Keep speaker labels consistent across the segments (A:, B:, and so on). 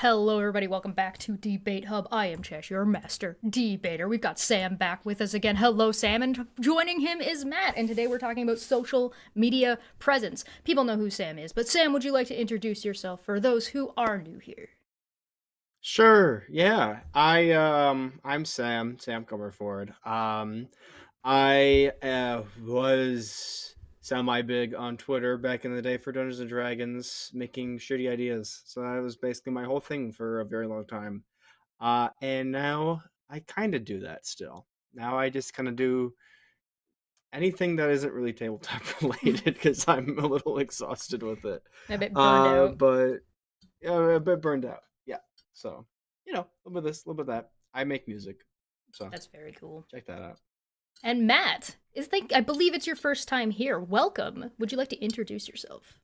A: Hello, everybody. Welcome back to Debate Hub. I am Chesh, your master debater. We've got Sam back with us again. Hello, Sam. And joining him is Matt. And today we're talking about social media presence. People know who Sam is, but Sam, would you like to introduce yourself for those who are new here?
B: Sure, yeah. I'm Sam Comerford. I was semi-big on Twitter back in the day for Dungeons and Dragons, making shitty ideas. So that was basically my whole thing for a very long time. And now I kind of do that still. Now I just kind of do anything that isn't really tabletop related because I'm a little exhausted with it.
A: A bit burned out.
B: But yeah, a bit burned out. Yeah. So, a little bit of this, a little bit of that. I make music. So
A: That's very cool.
B: check that out.
A: And Matt, I believe it's your first time here. Welcome. Would you like to introduce yourself?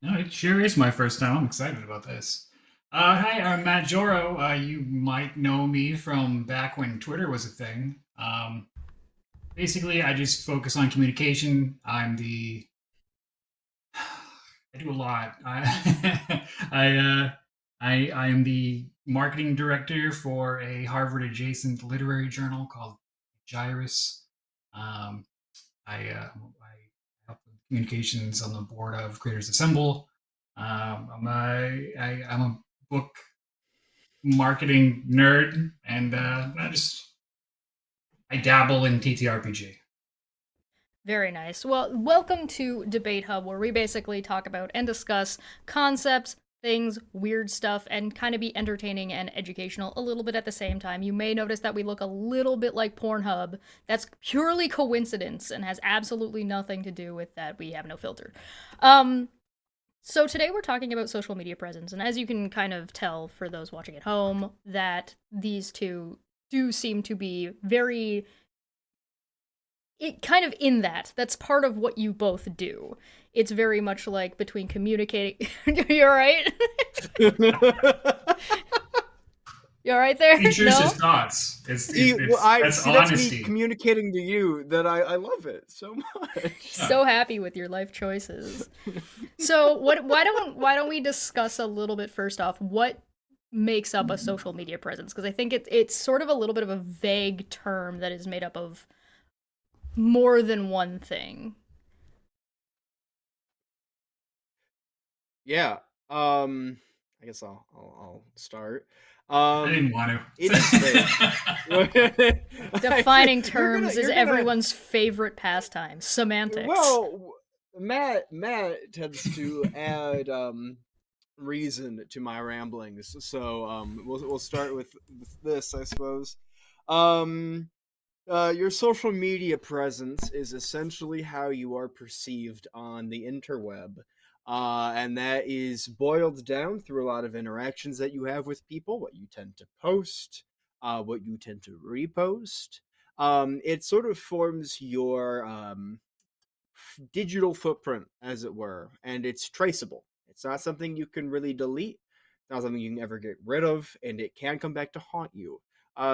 C: No, it sure is my first time. I'm excited about this. Hi, I'm Matt Joro. You might know me from back when Twitter was a thing. Basically, I just focus on communication. I do a lot. I am the marketing director for a Harvard adjacent literary journal called Gyrus. I help with communications on the board of Creators Assemble. I'm a book marketing nerd, and I dabble in TTRPG.
A: Very nice. Well, welcome to Debate Hub, where we basically talk about and discuss concepts, things, weird stuff, and kind of be entertaining and educational a little bit at the same time. You may notice that we look a little bit like Pornhub. That's purely coincidence and has absolutely nothing to do with that. We have no filter. So today we're talking about social media presence, and as you can kind of tell for those watching at home, that these two do seem to be very kind of in that's part of what you both do. It's very much like between communicating. You're right. You're right there.
C: He shares
A: No?
C: his thoughts. That's
B: That's me
C: honesty.
B: communicating to you that I love it so much.
A: So happy with your life choices. So why don't we discuss a little bit first off what makes up a social media presence? Because I think it's sort of a little bit of a vague term that is made up of more than one thing.
B: Yeah. I guess I'll start.
C: I didn't want to.
B: It is vague.
A: Defining terms is everyone's favorite pastime. Semantics.
B: Well, Matt tends to add reason to my ramblings, so we'll start with this, I suppose. Your social media presence is essentially how you are perceived on the interweb. And that is boiled down through a lot of interactions that you have with people, what you tend to post, what you tend to repost. It sort of forms your digital footprint, as it were, and it's traceable. It's not something you can really delete, it's not something you can ever get rid of, and it can come back to haunt you.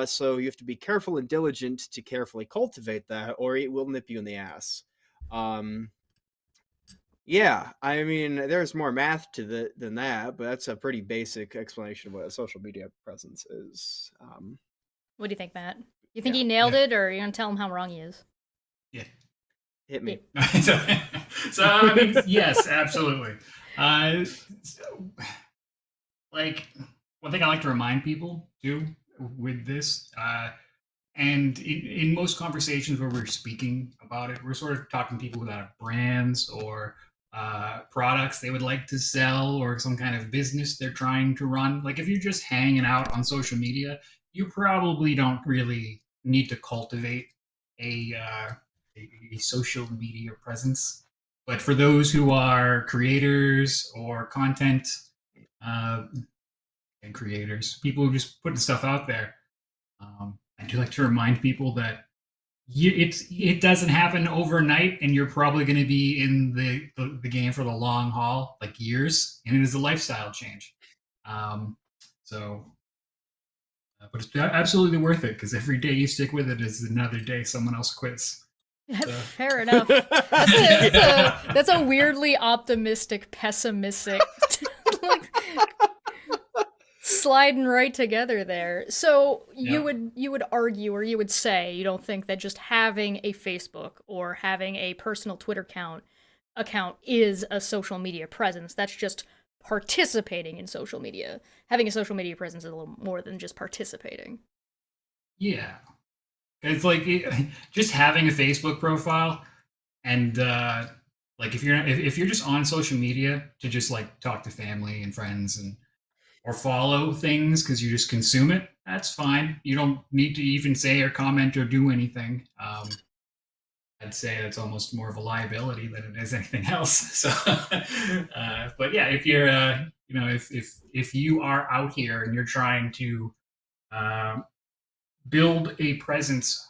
B: So you have to be careful and diligent to carefully cultivate that, or it will nip you in the ass. Yeah, I mean, there's more math to than that, but that's a pretty basic explanation of what a social media presence is.
A: What do you think, Matt? You think
B: Yeah.
A: he nailed it, or are you gonna tell him how wrong he is?
C: Yeah.
B: Hit me.
C: I mean, yes, absolutely. Like, one thing I like to remind people too with this, and in most conversations where we're speaking about it, we're sort of talking to people that have brands or products they would like to sell or some kind of business they're trying to run. Like, if you're just hanging out on social media, you probably don't really need to cultivate a social media presence. But for those who are creators or content and creators, people who just putting stuff out there, I do like to remind people that it doesn't happen overnight, and you're probably going to be in the game for the long haul, like years, and it is a lifestyle change. But it's absolutely worth it, because every day you stick with it is another day someone else quits.
A: Fair enough. That's a weirdly optimistic, pessimistic. sliding right together there. So
C: Yeah.
A: you would argue, or you would say, you don't think that just having a Facebook or having a personal Twitter account is a social media presence. That's just participating in social media. Having a social media presence is a little more than just participating.
C: Yeah. It's like just having a Facebook profile and like if you're just on social media to just like talk to family and friends and or follow things because you just consume it, that's fine. You don't need to even say or comment or do anything. I'd say that's almost more of a liability than it is anything else. So, but yeah, if you're, if you are out here and you're trying to uh, build a presence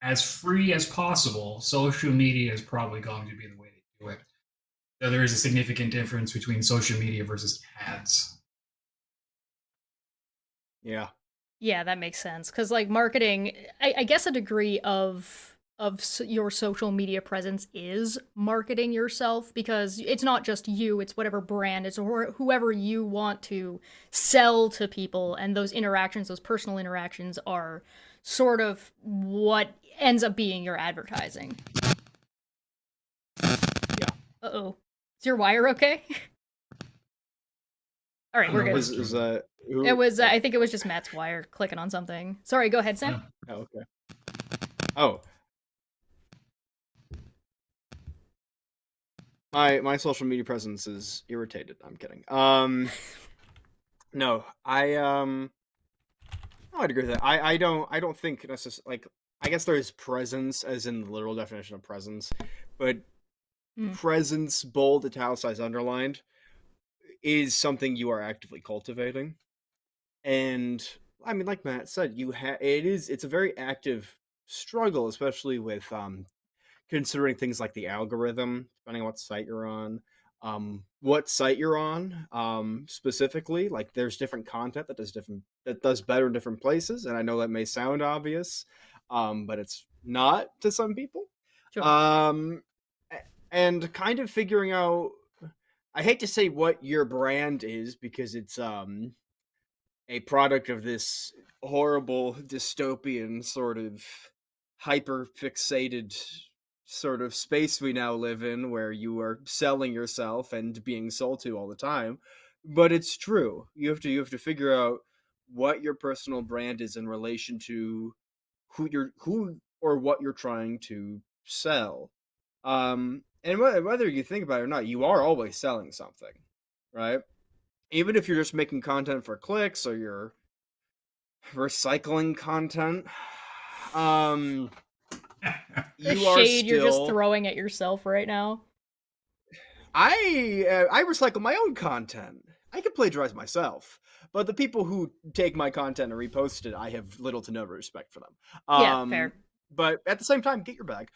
C: as free as possible, social media is probably going to be the way to do it. So there is a significant difference between social media versus ads.
B: Yeah.
A: Yeah, that makes sense. Because like marketing, I guess a degree of your social media presence is marketing yourself, because it's not just you; it's whatever brand it's or whoever you want to sell to people, and those interactions, those personal interactions, are sort of what ends up being your advertising.
B: Yeah.
A: Uh-oh. Is your wire okay? All right, we're good.
B: Is
A: It was, I think it was just Matt's wire clicking on something. Sorry, go ahead, Sam.
C: Oh.
B: Oh, okay. Oh. My social media presence is irritated. I'm kidding. No, I'd agree with that. I don't think necessarily, like, I guess there is presence as in the literal definition of presence, but presence, bold, italicized, underlined, is something you are actively cultivating. And I mean, like Matt said, it's a very active struggle, especially with considering things like the algorithm, depending on what site you're on, specifically. Like, there's different content that does better in different places, and I know that may sound obvious, but it's not to some people.
A: Sure.
B: And kind of figuring out, I hate to say what your brand is, because it's a product of this horrible dystopian sort of hyper fixated sort of space we now live in, where you are selling yourself and being sold to all the time. But it's true. You have to figure out what your personal brand is in relation to who or what you're trying to sell. And whether you think about it or not, you are always selling something, right? Even if you're just making content for clicks, or you're recycling content,
A: The
B: you are
A: shade you're just
B: still.
A: throwing at yourself right now.
B: I recycle my own content. I can plagiarize myself, but the people who take my content and repost it, I have little to no respect for them.
A: Yeah, fair.
B: But at the same time, get your bag.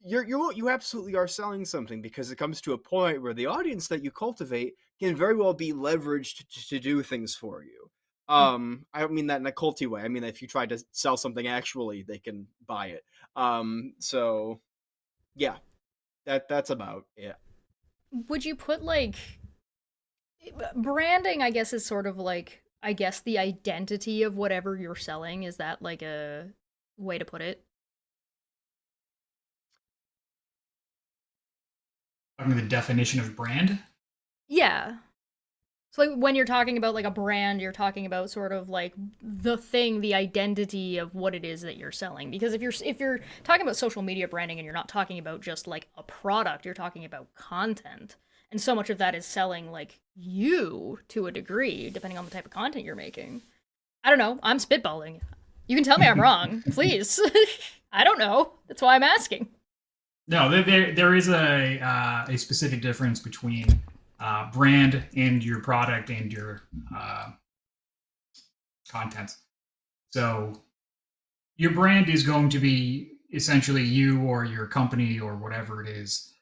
B: You absolutely are selling something, because it comes to a point where the audience that you cultivate can very well be leveraged to do things for you. I don't mean that in a culty way. I mean, if you try to sell something actually, they can buy it. So yeah, that's about it.
A: Would you put like branding, I guess, is sort of like, I guess, the identity of whatever you're selling? Is that like a way to put it?
C: I mean, the definition of brand.
A: Yeah. So like when you're talking about like a brand, you're talking about sort of like the thing, the identity of what it is that you're selling. Because if you're talking about social media branding and you're not talking about just like a product, you're talking about content. And so much of that is selling like you to a degree, depending on the type of content you're making. I don't know. I'm spitballing. You can tell me I'm wrong, please. I don't know. That's why I'm asking.
C: No, there is a specific difference between brand and your product and your content. So your brand is going to be essentially you or your company or whatever it is,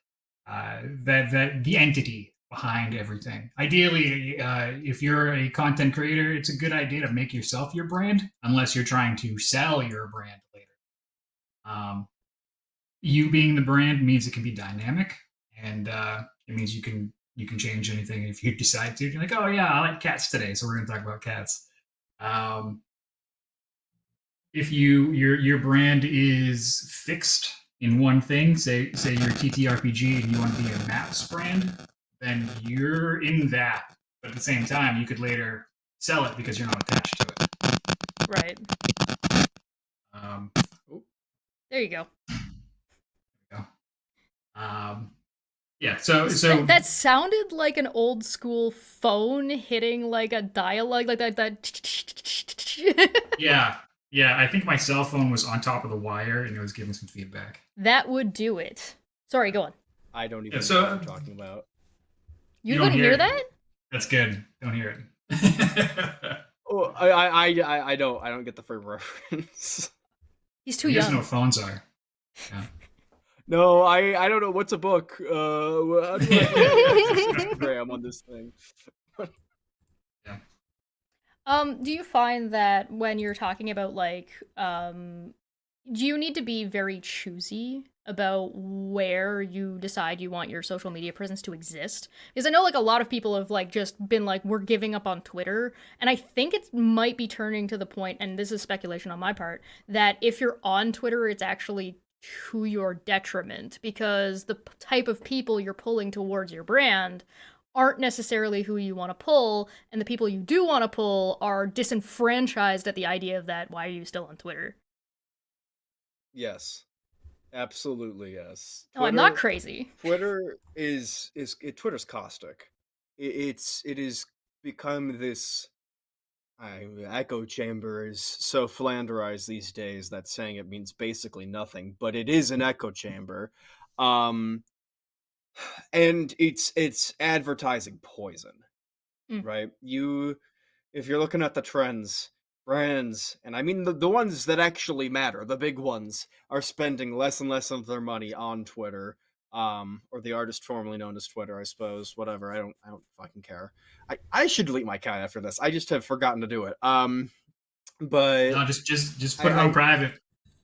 C: that the entity behind everything. Ideally, if you're a content creator, it's a good idea to make yourself your brand, unless you're trying to sell your brand later. You being the brand means it can be dynamic, and it means you can you can change anything if you decide to. You're like, oh yeah, I like cats today, so we're going to talk about cats. If your brand is fixed in one thing, say you're TTRPG and you want to be a maps brand, then you're in that. But at the same time, you could later sell it because you're not attached to it.
A: Right.
C: Um,
A: There you go.
C: Yeah, so
A: that sounded like an old school phone hitting like a dialogue like that.
C: yeah, I think my cell phone was on top of the wire and it was giving some feedback.
A: That would do it. Sorry, go on.
B: I don't even know what you're talking about.
A: You couldn't hear that?
C: That's good. Don't hear it.
B: Oh, I don't get the frame reference.
A: He's too
C: young. He doesn't
A: young.
C: know what phones are. Yeah.
B: No, I don't know. What's a book? How do I Instagram on this thing?
C: Yeah.
A: Do you find that when you're talking about like do you need to be very choosy about where you decide you want your social media presence to exist? Because I know like a lot of people have like just been like, we're giving up on Twitter, and I think it might be turning to the point, and this is speculation on my part, that if you're on Twitter, it's actually to your detriment, because the type of people you're pulling towards your brand aren't necessarily who you want to pull, and the people you do want to pull are disenfranchised at the idea of that. Why are you still on Twitter?
B: Yes, absolutely yes.
A: No, I'm not crazy.
B: Twitter Twitter's caustic. It is become this echo chamber is so flanderized these days that saying it means basically nothing, but it is an echo chamber. And it's advertising poison, right? If you're looking at the trends, brands, and I mean the ones that actually matter, the big ones, are spending less and less of their money on Twitter, or the artist formerly known as Twitter, I suppose. Whatever, I don't fucking care. I should delete my account after this. I just have forgotten to do it. But
C: no, just put it on private,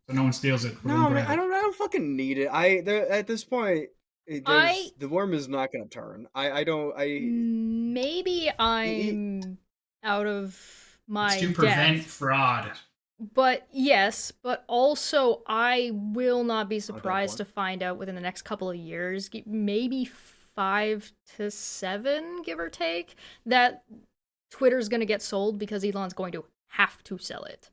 C: so no one steals it.
B: No, man, I don't fucking need it. At this point, the worm is not going to turn.
A: Maybe I'm out of my
C: it's to prevent
A: depth.
C: fraud.
A: But yes, but also I will not be surprised to find out within the next couple of years, maybe 5 to 7, give or take, that Twitter's going to get sold because Elon's going to have to sell it.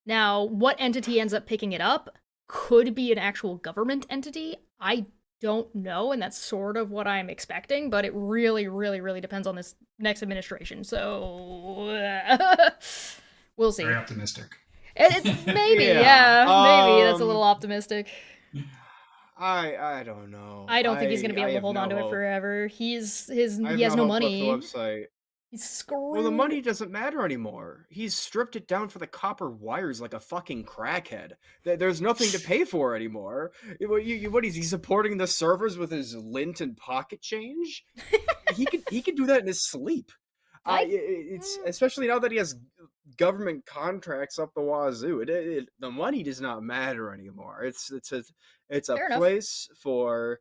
A: Now, what entity ends up picking it up could be an actual government entity. I don't know, and that's sort of what I'm expecting, but it really, really, really depends on this next administration. So we'll see.
C: Very optimistic.
A: Maybe, yeah. Maybe that's a little optimistic.
B: I don't know.
A: I don't think he's gonna be able to hold on to it forever. He has no money.
B: The website.
A: He's screwed.
B: Well, the money doesn't matter anymore. He's stripped it down for the copper wires like a fucking crackhead. There's nothing to pay for anymore. What is he supporting the servers with his lint and pocket change? he could do that in his sleep. It's especially now that he has government contracts up the wazoo. The money does not matter anymore. It's a place for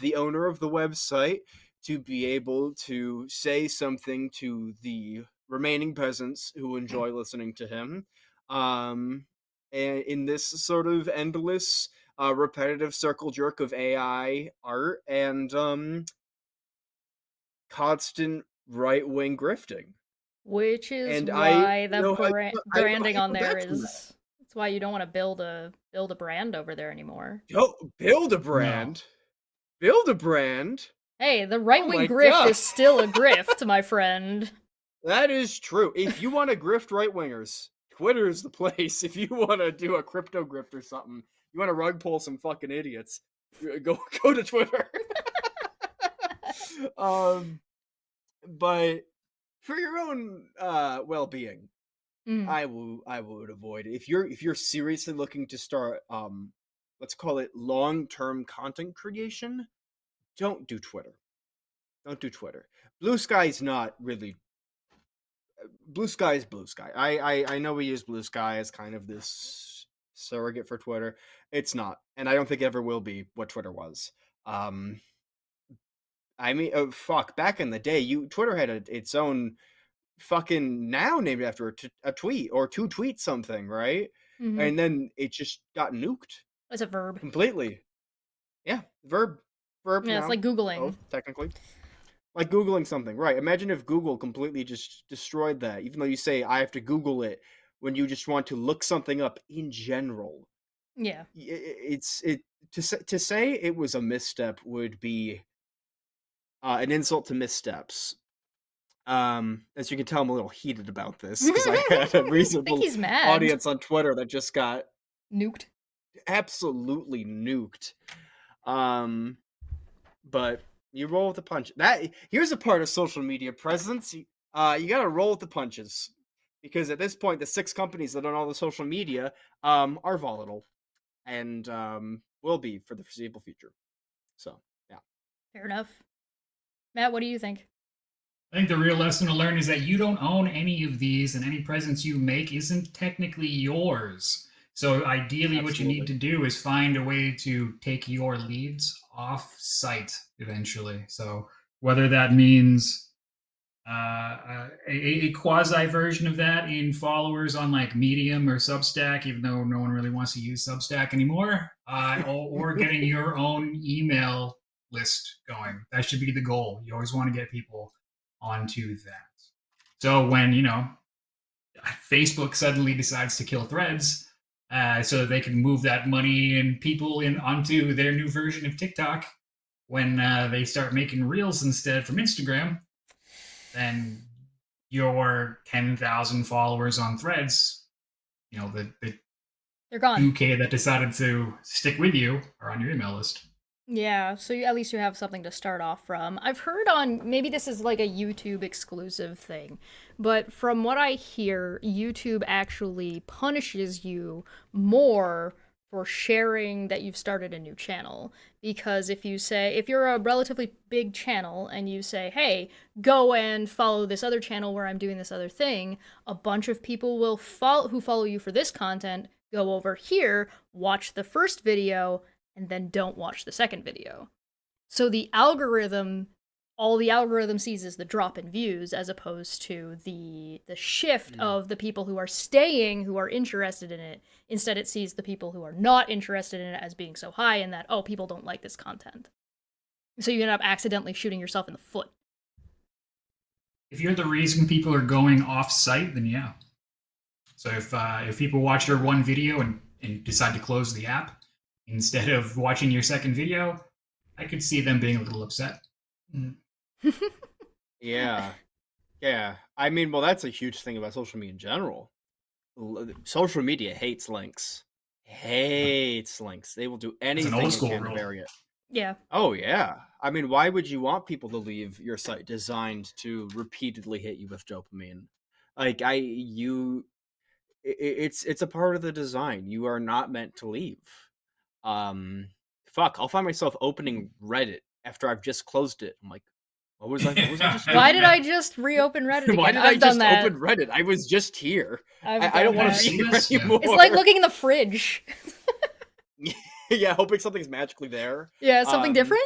B: the owner of the website to be able to say something to the remaining peasants who enjoy listening to him. And in this sort of endless, repetitive circle jerk of AI art and constant right-wing grifting.
A: Which is why the branding on there is... That's why you don't want to build a brand over there anymore.
B: Build a brand? No. Build a brand?
A: Hey, the right-wing grift is still a grift, my friend.
B: That is true. If you want to grift right-wingers, Twitter is the place. If you want to do a crypto grift or something, you want to rug pull some fucking idiots, go to Twitter. But for your own well-being, I would avoid it. If you're seriously looking to start let's call it long-term content creation, don't do Twitter. Don't do Twitter. Blue Sky is not really... Blue Sky is Blue Sky. I know we use Blue Sky as kind of this surrogate for Twitter. It's not. And I don't think it ever will be what Twitter was. I mean, fuck. Back in the day, Twitter had its own fucking now named after a tweet or two tweets something, right?
A: Mm-hmm.
B: And then it just got nuked
A: It's a verb.
B: completely. Yeah, verb
A: Yeah, it's
B: now,
A: like Googling.
B: both technically. Like Googling something, right? Imagine if Google completely just destroyed that, even though you say I have to Google it when you just want to look something up in general.
A: Yeah.
B: To say it was a misstep would be an insult to missteps. As you can tell, I'm a little heated about this because I had a
A: I think
B: reasonable
A: he's mad.
B: audience on Twitter that just got
A: Nuked.
B: absolutely nuked. But you roll with the punch. Here's a part of social media presence. You gotta roll with the punches. Because at this point, the 6 companies that own all the social media are volatile. And will be for the foreseeable future. So, yeah.
A: Fair enough. Matt, what do you think?
C: I think the real lesson to learn is that you don't own any of these, and any presence you make isn't technically yours. So ideally, what you need to do is find a way to take your leads off site eventually. So whether that means a quasi version of that in followers on like Medium or Substack, even though no one really wants to use Substack anymore, or getting your own email list going. That should be the goal. You always want to get people onto that. So when, Facebook suddenly decides to kill Threads, so that they can move that money and people onto their new version of TikTok, when they start making Reels instead from Instagram, then your 10,000 followers on Threads,
A: They're gone.
C: 2K that decided to stick with you are on your email list.
A: Yeah, so at least you have something to start off from. I've heard on, maybe this is like a YouTube exclusive thing, but from what I hear, YouTube actually punishes you more for sharing that you've started a new channel. Because if you're a relatively big channel and you say, hey, go and follow this other channel where I'm doing this other thing, a bunch of people will who follow you for this content, go over here, watch the first video, and then don't watch the second video. So all the algorithm sees is the drop in views as opposed to the shift of the people who are staying, who are interested in it. Instead, it sees the people who are not interested in it as being so high and that, oh, people don't like this content. So you end up accidentally shooting yourself in the foot.
C: If you're the reason people are going off site, then yeah. So if people watch your one video and decide to close the app, instead of watching your second video, I could see them being a little upset.
B: Yeah. I mean, well, that's a huge thing about social media in general. Social media hates links. They will do anything they can to bury it.
A: Yeah.
B: Oh, yeah. I mean, why would you want people to leave your site designed to repeatedly hit you with dopamine? Like, it's a part of the design. You are not meant to leave. I'll find myself opening Reddit after I've just closed it. I'm like, what was I just doing?
A: Why did I just reopen Reddit again?
B: Why did I just open Reddit? I was just here. I don't want to be here anymore.
A: It's like looking in the fridge.
B: Yeah, hoping something's magically there.
A: Yeah, something different?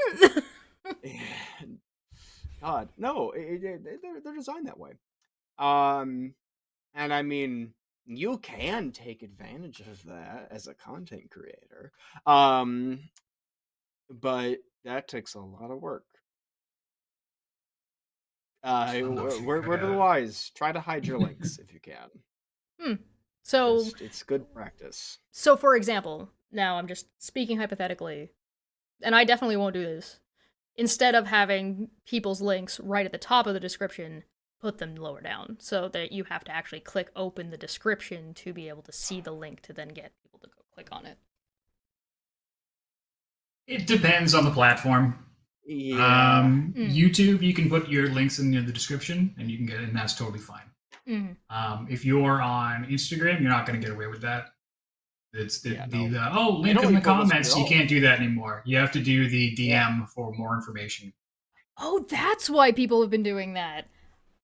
B: God, no, they're designed that way. And I mean, you can take advantage of that as a content creator. But that takes a lot of work. Word of the wise, try to hide your links if you can.
A: So
B: it's good practice.
A: So for example, now I'm just speaking hypothetically, and I definitely won't do this. Instead of having people's links right at the top of the description, put them lower down so that you have to actually click open the description to be able to see the link to then get people to go click on it.
C: It depends on the platform.
B: Yeah.
C: YouTube, you can put your links in the description and you can get it, and that's totally fine. If you're on Instagram, you're not going to get away with that. It's link in the comments. You can't do that anymore. You have to do the DM for more information.
A: Oh, that's why people have been doing that.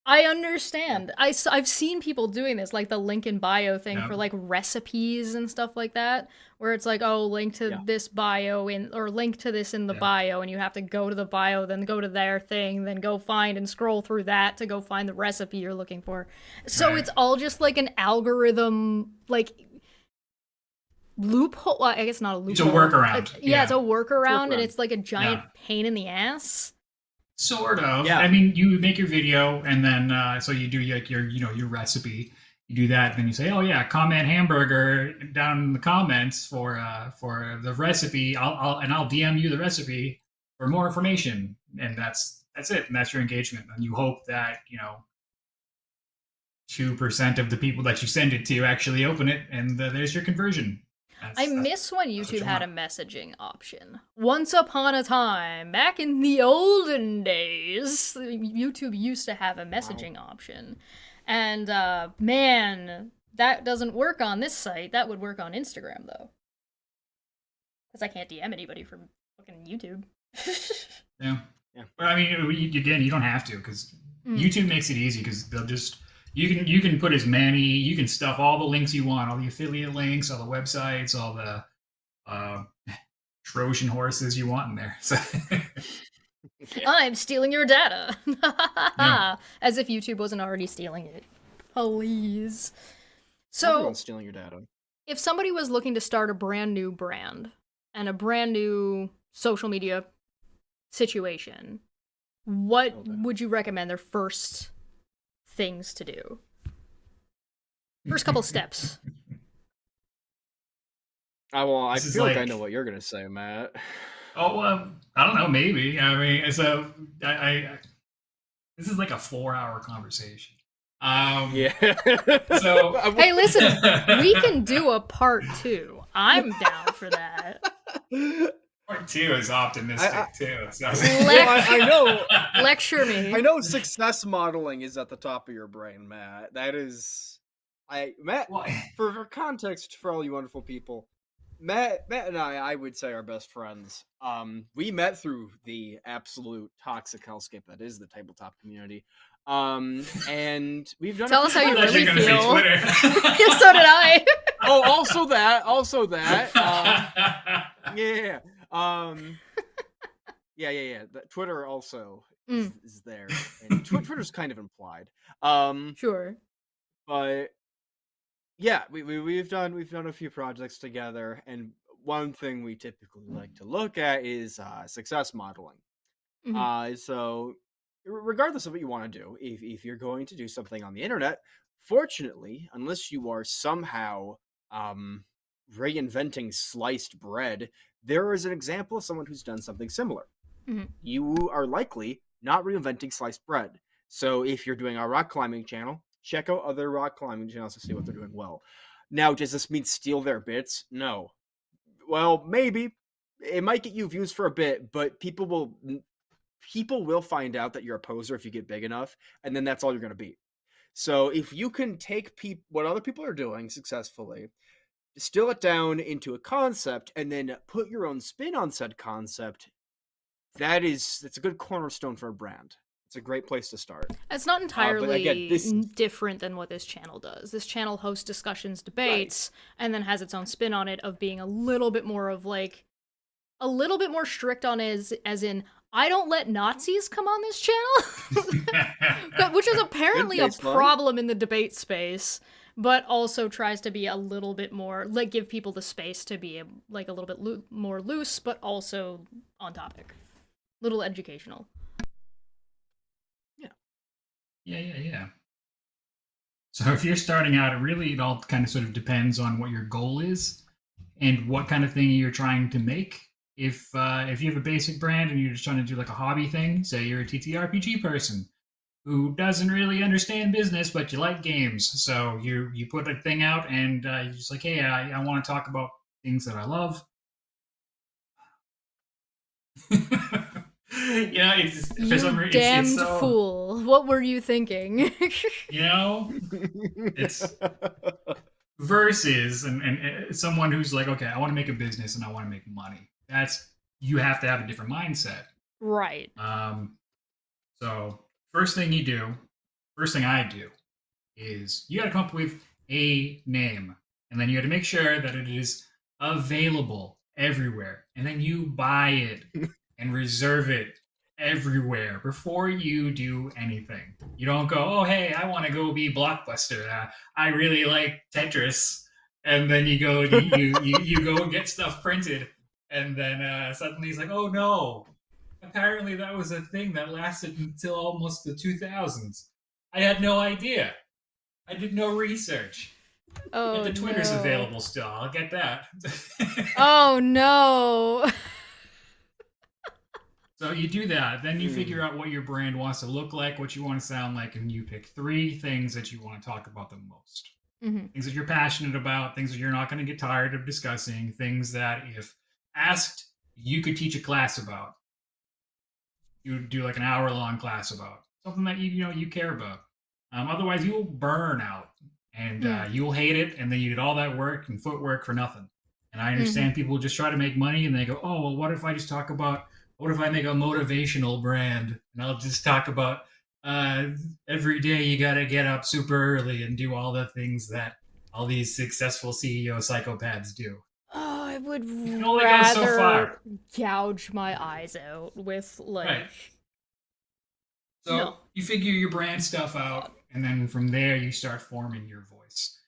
A: I understand. I've seen people doing this, like the link in bio thing
C: Yeah.
A: for like recipes and stuff like that, where it's like, oh, link to
B: Yeah.
A: this bio or link to this in the
C: Yeah.
A: bio, and you have to go to the bio, then go to their thing, then go find and scroll through that to go find the recipe you're looking for. So
C: Right.
A: it's all just like an algorithm, like loophole. Well, I guess not a loophole.
C: It's a workaround.
A: It's a workaround, and
B: workaround.
A: it's like a giant
C: Yeah.
A: pain in the ass.
C: Sort of.
B: Yeah.
C: I mean, you make your video, and then so you do like your recipe. You do that, and then you say, "Oh yeah, comment hamburger down in the comments for the recipe. I'll DM you the recipe for more information." And that's it. And that's your engagement. And you hope that 2% of the people that you send it to actually open it, and there's your conversion.
A: I miss when
C: what
A: YouTube
C: you
A: had a
C: want.
A: messaging option. Once upon a time, back in the olden days, YouTube used to have a messaging option. And man, that doesn't work on this site. That would work on Instagram though. Because I can't DM anybody from fucking YouTube.
C: Yeah.
B: Yeah.
C: But I mean, again, you don't have to, because YouTube makes it easy, because they'll just you can put as many, you can stuff all the links you want, all the affiliate links, all the websites, all the Trojan horses you want in there. So
A: I'm stealing your data.
C: Yeah.
A: As if YouTube wasn't already stealing it. Please. So
B: Everyone's stealing your data.
A: if somebody was looking to start a brand new brand and a brand new social media situation, what would you recommend their first things to do? First couple steps.
B: I
C: This is
B: feel like I
C: like-
B: know what you're gonna say, Matt.
C: Oh, I don't know, maybe. I mean, so I this is like a 4-hour conversation.
B: Yeah.
C: So
A: Hey, listen, we can do a part 2. I'm down for that.
C: part 2 is optimistic too. So.
B: Well, I know.
A: Lecture me.
B: I know success modeling is at the top of your brain, Matt. That is, Matt.
C: Well,
B: For context, for all you wonderful people, Matt and I would say, are best friends. We met through the absolute toxic hellscape that is the tabletop community. And we've done.
A: Tell us how you
C: I thought
A: really
C: were gonna say
A: feel.
C: Twitter.
A: Yeah, so did I.
B: Oh, also that. Yeah. Yeah. Twitter also is there, and Twitter's kind of implied.
A: Sure.
B: But yeah, we've done a few projects together, and one thing we typically like to look at is success modeling. So regardless of what you want to do, if you're going to do something on the internet, fortunately, unless you are somehow reinventing sliced bread, there is an example of someone who's done something similar. You are likely not reinventing sliced bread. So if you're doing a rock climbing channel, check out other rock climbing channels to see what they're doing well. Now, does this mean steal their bits? No. Well, maybe. It might get you views for a bit, but people will find out that you're a poser if you get big enough, and then that's all you're going to be. So if you can take what other people are doing successfully, distill it down into a concept, and then put your own spin on said concept, that's a good cornerstone for a brand. It's a great place to start.
A: It's not entirely
B: again,
A: different than what this channel does. This channel hosts discussions, debates, and then has its own spin on it of being a little bit more of like a little bit more strict on as in I don't let Nazis come on this channel, which is apparently a problem in the debate space, but also tries to be a little bit more like give people the space to be like a little bit more loose, but also on topic, little educational.
C: Yeah. So if you're starting out, it all kind of sort of depends on what your goal is and what kind of thing you're trying to make. If you have a basic brand and you're just trying to do like a hobby thing, say you're a TTRPG person who doesn't really understand business, but you like games. So you put a thing out and you're just like, hey, I want to talk about things that I love. It's for some reason,
A: damned
C: it's so,
A: fool. What were you thinking?
C: It's versus and someone who's like, okay, I want to make a business and I want to make money. You have to have a different mindset.
A: Right.
C: So first thing you do first thing I do is you got to come up with a name, and then you got to make sure that it is available everywhere, and then you buy it and reserve it everywhere before you do anything. You don't go, oh hey, I want to go be Blockbuster. I really like Tetris, and then you go you go and get stuff printed, and then suddenly it's like, oh no, apparently that was a thing that lasted until almost the 2000s. I had no idea. I did no research.
A: Oh,
C: But the Twitter's
A: no.
C: available still. I'll get that.
A: Oh, no.
C: So you do that. Then you figure out what your brand wants to look like, what you want to sound like, and you pick 3 things that you want to talk about the most.
A: Mm-hmm.
C: Things that you're passionate about, things that you're not going to get tired of discussing, things that, if asked, you could teach a class about. You would do like an hour-long class about something that you care about. Otherwise, you'll burn out and you'll hate it, and then you did all that work and footwork for nothing. And I understand people just try to make money, and they go, "Oh, well, what if I just talk about? What if I make a motivational brand, and I'll just talk about every day you got to get up super early and do all the things that all these successful CEO psychopaths do."
A: Oh, I would
C: can only go so
A: rather
C: far.
A: gouge my eyes out with, like...
C: Right. So
A: No.
C: you figure your brand stuff out, and then from there you start forming your voice.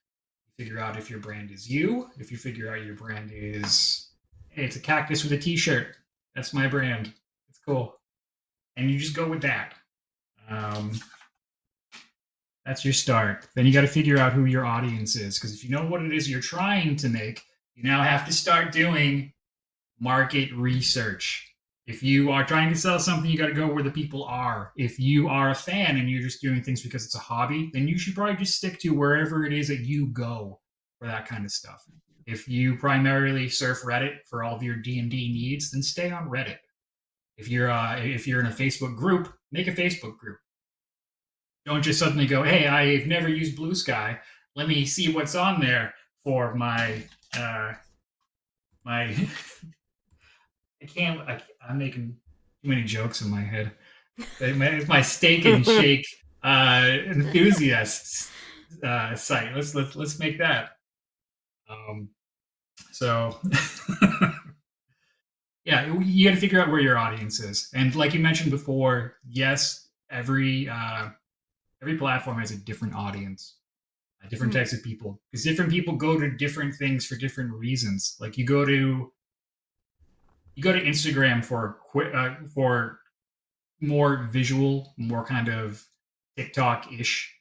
C: You figure out if your brand is you. If you figure out your brand is, hey, it's a cactus with a t-shirt. That's my brand. It's cool. And you just go with that. That's your start. Then you got to figure out who your audience is, because if you know what it is you're trying to make, you now have to start doing market research. If you are trying to sell something, you got to go where the people are. If you are a fan and you're just doing things because it's a hobby, then you should probably just stick to wherever it is that you go for that kind of stuff. If you primarily surf Reddit for all of your D&D needs, then stay on Reddit. If you're in a Facebook group, make a Facebook group. Don't just suddenly go, hey, I've never used Blue Sky. Let me see what's on there for my my. I'm making too many jokes in my head. It's my steak and shake enthusiasts site. Let's make that. So yeah, you got to figure out where your audience is, and like you mentioned before, yes, every platform has a different audience, different types of people, because different people go to different things for different reasons. Like you go to Instagram for more visual, more kind of TikTok-ish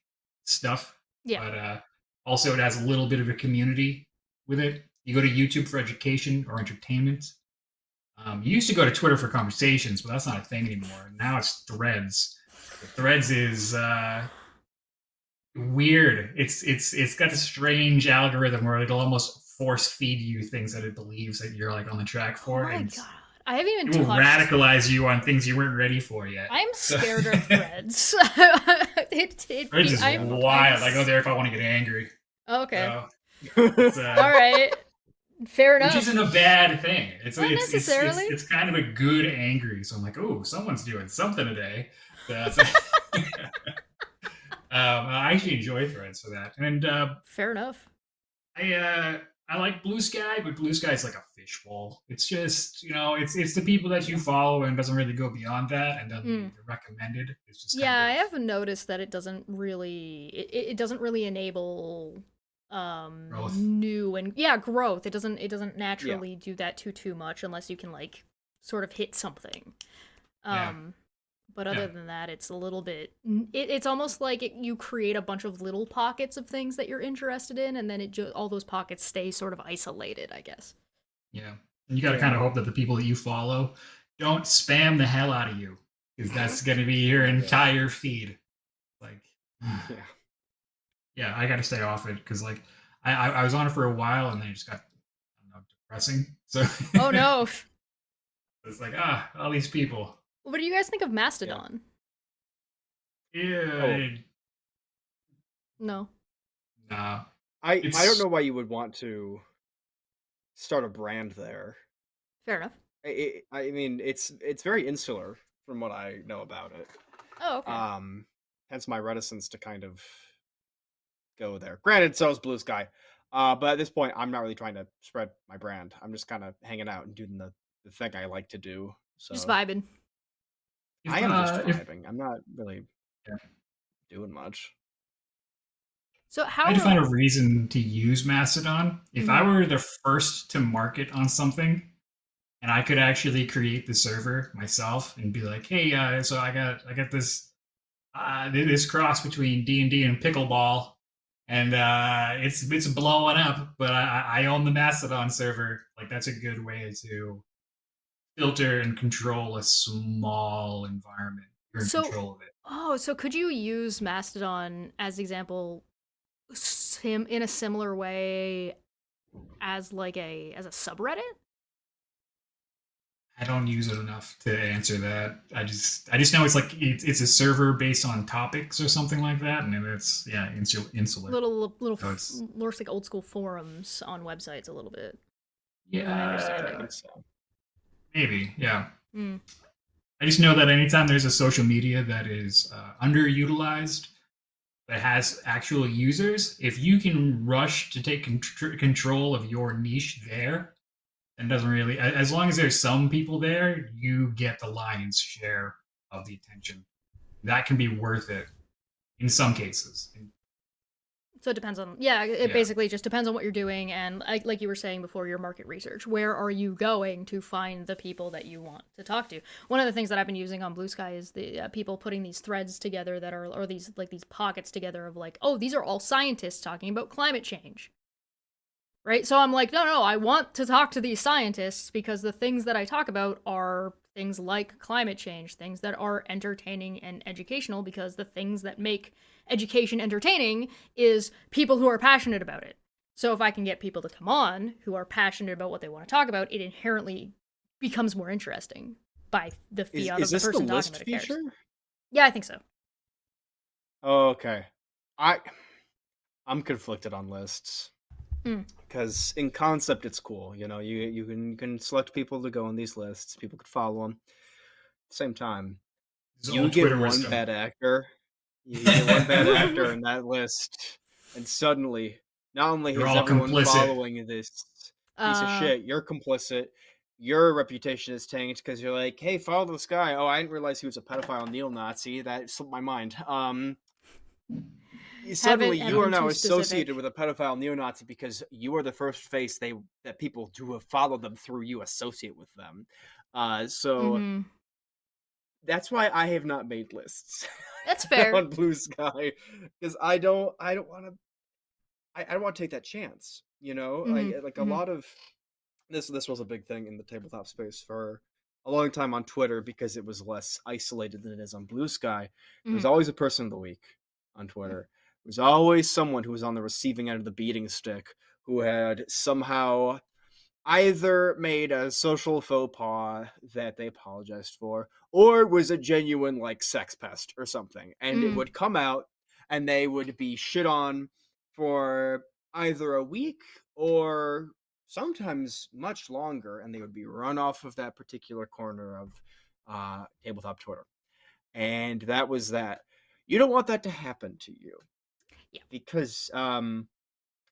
C: stuff.
A: Yeah.
C: But also it has a little bit of a community with it. You go to YouTube for education or entertainment. You used to go to Twitter for conversations, but that's not a thing anymore. Now it's Threads. Threads is weird. It's got a strange algorithm where it'll almost force feed you things that it believes that you're like on the track for.
A: Oh my god. I haven't even
C: it will radicalize you on things you weren't ready for yet.
A: I'm scared of Threads.
C: Threads is wild. I go there if I want to get angry.
A: Okay.
C: All
A: right. Fair enough.
C: Which isn't a bad thing. It's
A: Not necessarily.
C: It's kind of a good angry. So I'm like, oh, someone's doing something today. I actually enjoy Threads for that. And
A: fair enough.
C: I like Blue Sky, but Blue Sky is like a fishbowl. It's just, it's the people that you follow and doesn't really go beyond that and doesn't recommended. It's just
A: I have noticed that it doesn't really it doesn't really enable
C: growth.
A: New and growth. It doesn't naturally do that too much unless you can like sort of hit something. But other than that, it's a little bit... It's almost like you create a bunch of little pockets of things that you're interested in, and then all those pockets stay sort of isolated, I guess.
C: Yeah. And you got to kind of hope that the people that you follow don't spam the hell out of you, because that's going to be your entire feed. Like, yeah, I got to stay off it, because like, I was on it for a while, and then it just got, depressing. So.
A: Oh, no.
C: It's like, all these people.
A: What do you guys think of Mastodon?
C: Yeah.
A: No.
C: Nah.
B: I don't know why you would want to start a brand there.
A: Fair enough.
B: I mean, it's very insular from what I know about it.
A: Oh, okay.
B: hence my reticence to kind of go there. Granted, so is Blue Sky. But at this point, I'm not really trying to spread my brand. I'm just kind of hanging out and doing the thing I like to do.
A: Just
B: So
A: vibing.
B: I am just
C: If
B: vibing. I'm not really
C: yeah.
B: doing much.
A: So
C: I
A: how
C: had to
A: are
C: find a reason to use Mastodon. If I were the first to market on something, and I could actually create the server myself and be like, "Hey, so I got this this cross between D&D and pickleball, and it's blowing up, but I own the Mastodon server." Like that's a good way to filter and control a small environment. You're in
A: so
C: control of it.
A: so could you use Mastodon as example in a similar way as like a subreddit?
C: I don't use it enough to answer that. I just know it's like it's a server based on topics or something like that, and it's insular.
A: Little
C: So it's
A: looks like old school forums on websites a little bit. Is my
C: yeah,
A: understanding.
B: I think so.
C: maybe yeah.
A: Mm.
C: I just know that anytime there's a social media that is underutilized, that has actual users, if you can rush to take control of your niche there, then it doesn't really. As long as there's some people there, you get the lion's share of the attention. That can be worth it in some cases.
A: So it depends on it
C: Yeah.
A: basically just depends on what you're doing and like you were saying before, your market research. Where are you going to find the people that you want to talk to? One of the things that I've been using on Blue Sky is the people putting these threads together that are or these like these pockets together of like, oh, these are all scientists talking about climate change. Right? So I'm like, no, I want to talk to these scientists because the things that I talk about are things like climate change, things that are entertaining and educational, because the things that make education entertaining is people who are passionate about it. So if I can get people to come on who are passionate about what they want to talk about, it inherently becomes more interesting by the fiat
B: Is
A: of the
B: this the
A: person talking
B: list
A: about it cares.
B: feature?
A: Yeah, I think so.
B: Oh, okay. I'm conflicted on lists.
A: Mm.
B: Because in concept it's cool, you know, you can select people to go on these lists, people could follow them. At the same time,
C: This is
B: you
C: old
B: get
C: Twitter
B: one
C: wisdom.
B: bad actor, you get one bad actor in that list, and suddenly not only
C: You're
B: is
C: all
B: everyone
C: complicit.
B: following this piece of
A: Uh,
B: shit, you're complicit. Your reputation is tanked because you're like, hey, follow this guy. Oh, I didn't realize he was a pedophile neo-Nazi. That slipped my mind. Suddenly you are
A: been
B: now
A: too
B: associated
A: specific.
B: with a pedophile neo-Nazi because you are the first face that people who have followed them through you associate with them. So
A: Mm-hmm.
B: that's why I have not made lists
A: That's fair.
B: on Blue Sky, because I don't want to I don't want to take that chance. You know, like a
A: Mm-hmm.
B: lot of this was a big thing in the tabletop space for a long time on Twitter because it was less isolated than it is on Blue Sky. There was
A: Mm-hmm.
B: always a person of the week on Twitter. There was always someone who was on the receiving end of the beating stick who had somehow either made a social faux pas that they apologized for, or was a genuine like sex pest or something. And it
A: Mm-hmm.
B: would come out and they would be shit on for either a week or sometimes much longer, and they would be run off of that particular corner of tabletop Twitter. And that was that. You don't want that to happen to you.
A: Yeah.
B: Because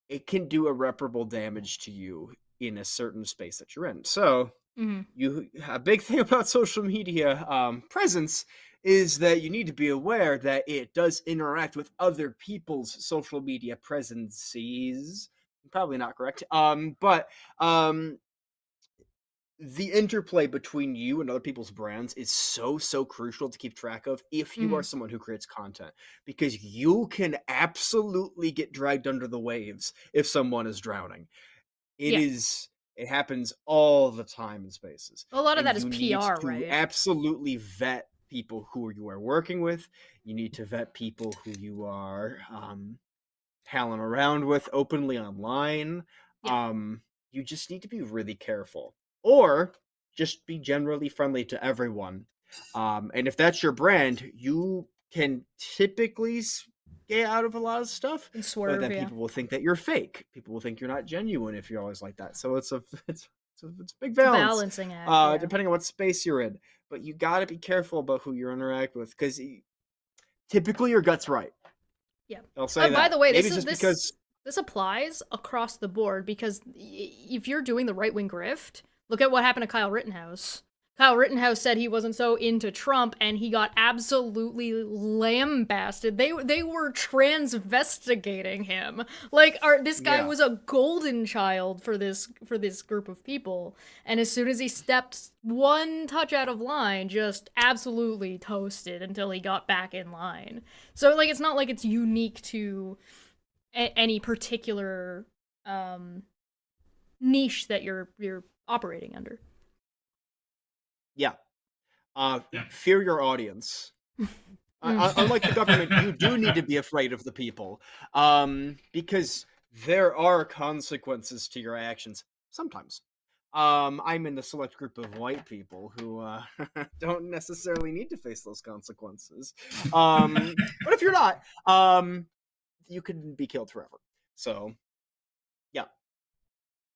B: it can do irreparable damage to you in a certain space that you're in. So a big thing about social media presence is that you need to be aware that it does interact with other people's social media presences. Probably not correct. But the interplay between you and other people's brands is so crucial to keep track of if you
A: Mm-hmm.
B: are someone who creates content, because you can absolutely get dragged under the waves if someone is drowning.
A: Yeah.
B: It happens all the time in spaces,
A: A lot of
B: and
A: that is
B: you need
A: PR,
B: to
A: right?
B: absolutely vet people who you are working with. You need to vet people who you are palling around with openly online.
A: Yeah.
B: You just need to be really careful, or just be generally friendly to everyone. And if that's your brand, you can typically get out of a lot of stuff,
A: And
B: but
A: swerve,
B: then
A: yeah.
B: people will think that you're fake. People will think you're not genuine if you're always like that. So it's a big
A: It's a
B: balance,
A: balancing act, yeah.
B: depending on what space you're in. But you got to be careful about who you interact with, because typically your gut's right.
A: Yeah.
B: I'll say that.
A: By the way,
B: maybe it's just because
A: this applies across the board, because if you're doing the right-wing grift, look at what happened to Kyle Rittenhouse. Kyle Rittenhouse said he wasn't so into Trump, and he got absolutely lambasted. They were transvestigating him. Like, this guy was a golden child for this group of people, and as soon as he stepped one touch out of line, just absolutely toasted until he got back in line. So, like, it's not like it's unique to any particular niche that you're operating under.
B: Yeah. Fear your audience. Unlike the government, you do need to be afraid of the people. Because there are consequences to your actions. Sometimes. I'm in the select group of white people who don't necessarily need to face those consequences. But if you're not, you could be killed forever. So, yeah.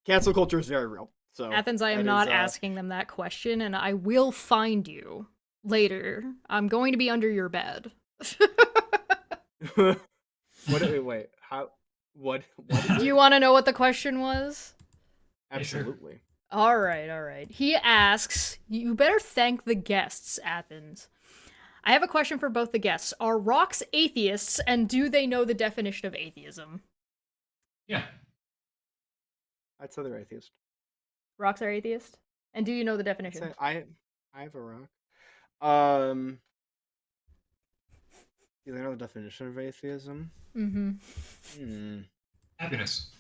B: Cancel culture is very real. So
A: Athens, I am not asking them that question, and I will find you later. I'm going to be under your bed.
B: Wait. How? What?
A: Do you want to know what the question was?
B: Absolutely.
A: All right. He asks, you better thank the guests, Athens. I have a question for both the guests. Are rocks atheists, and do they know the definition of atheism?
C: Yeah.
B: I'd say they're atheist.
A: Rocks are atheist? And do you know the definition?
B: I have a rock. Do they know the definition of atheism?
A: Mm-hmm.
C: Happiness.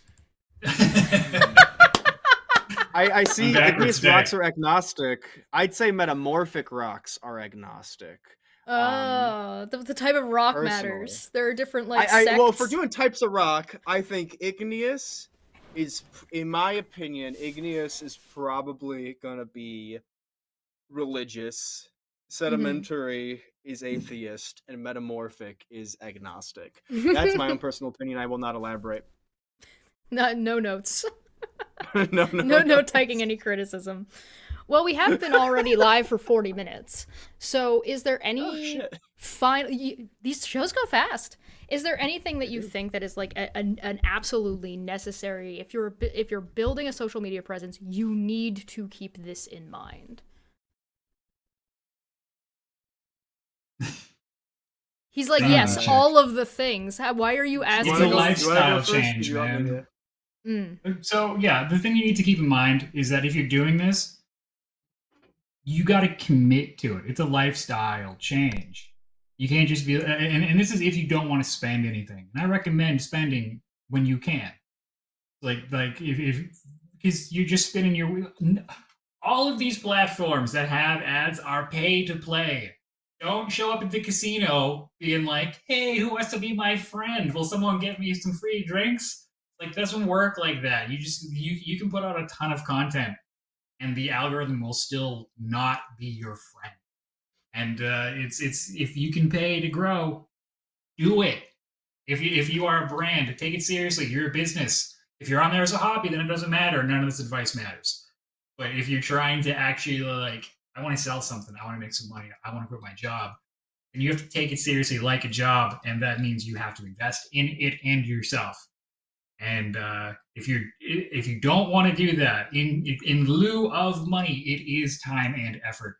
B: I see igneous rocks are agnostic. I'd say metamorphic rocks are agnostic.
A: The type of rock
B: personally
A: matters. There are different, like, sects.
B: Well, if we're doing types of rock, I think igneous is, in my opinion, igneous is probably gonna be religious. Sedimentary is atheist, and metamorphic is agnostic. That's my own personal opinion. I will not elaborate.
A: No notes.
B: No
A: taking any criticism. Well, we have been already live for 40 minutes. So is there any these shows go fast. Is there anything that you think that is like an absolutely necessary, if you're building a social media presence, you need to keep this in mind? He's like, yes, all of the things. Why are you asking?
C: It's a lifestyle change, man. So, yeah, the thing you need to keep in mind is that if you're doing this, you got to commit to it. It's a lifestyle change. You can't just be, and this is if you don't want to spend anything. And I recommend spending when you can. Like if because you're just spinning your wheel. All of these platforms that have ads are pay to play. Don't show up at the casino being like, hey, who wants to be my friend? Will someone get me some free drinks? Like, doesn't work like that. You can put out a ton of content and the algorithm will still not be your friend. And it's if you can pay to grow, do it. If you are a brand, take it seriously. You're a business. If you're on there as a hobby, then it doesn't matter. None of this advice matters. But if you're trying to actually, like, I want to sell something, I want to make some money, I want to quit my job, and you have to take it seriously like a job, and that means you have to invest in it and yourself. And if you don't want to do that, in lieu of money, it is time and effort.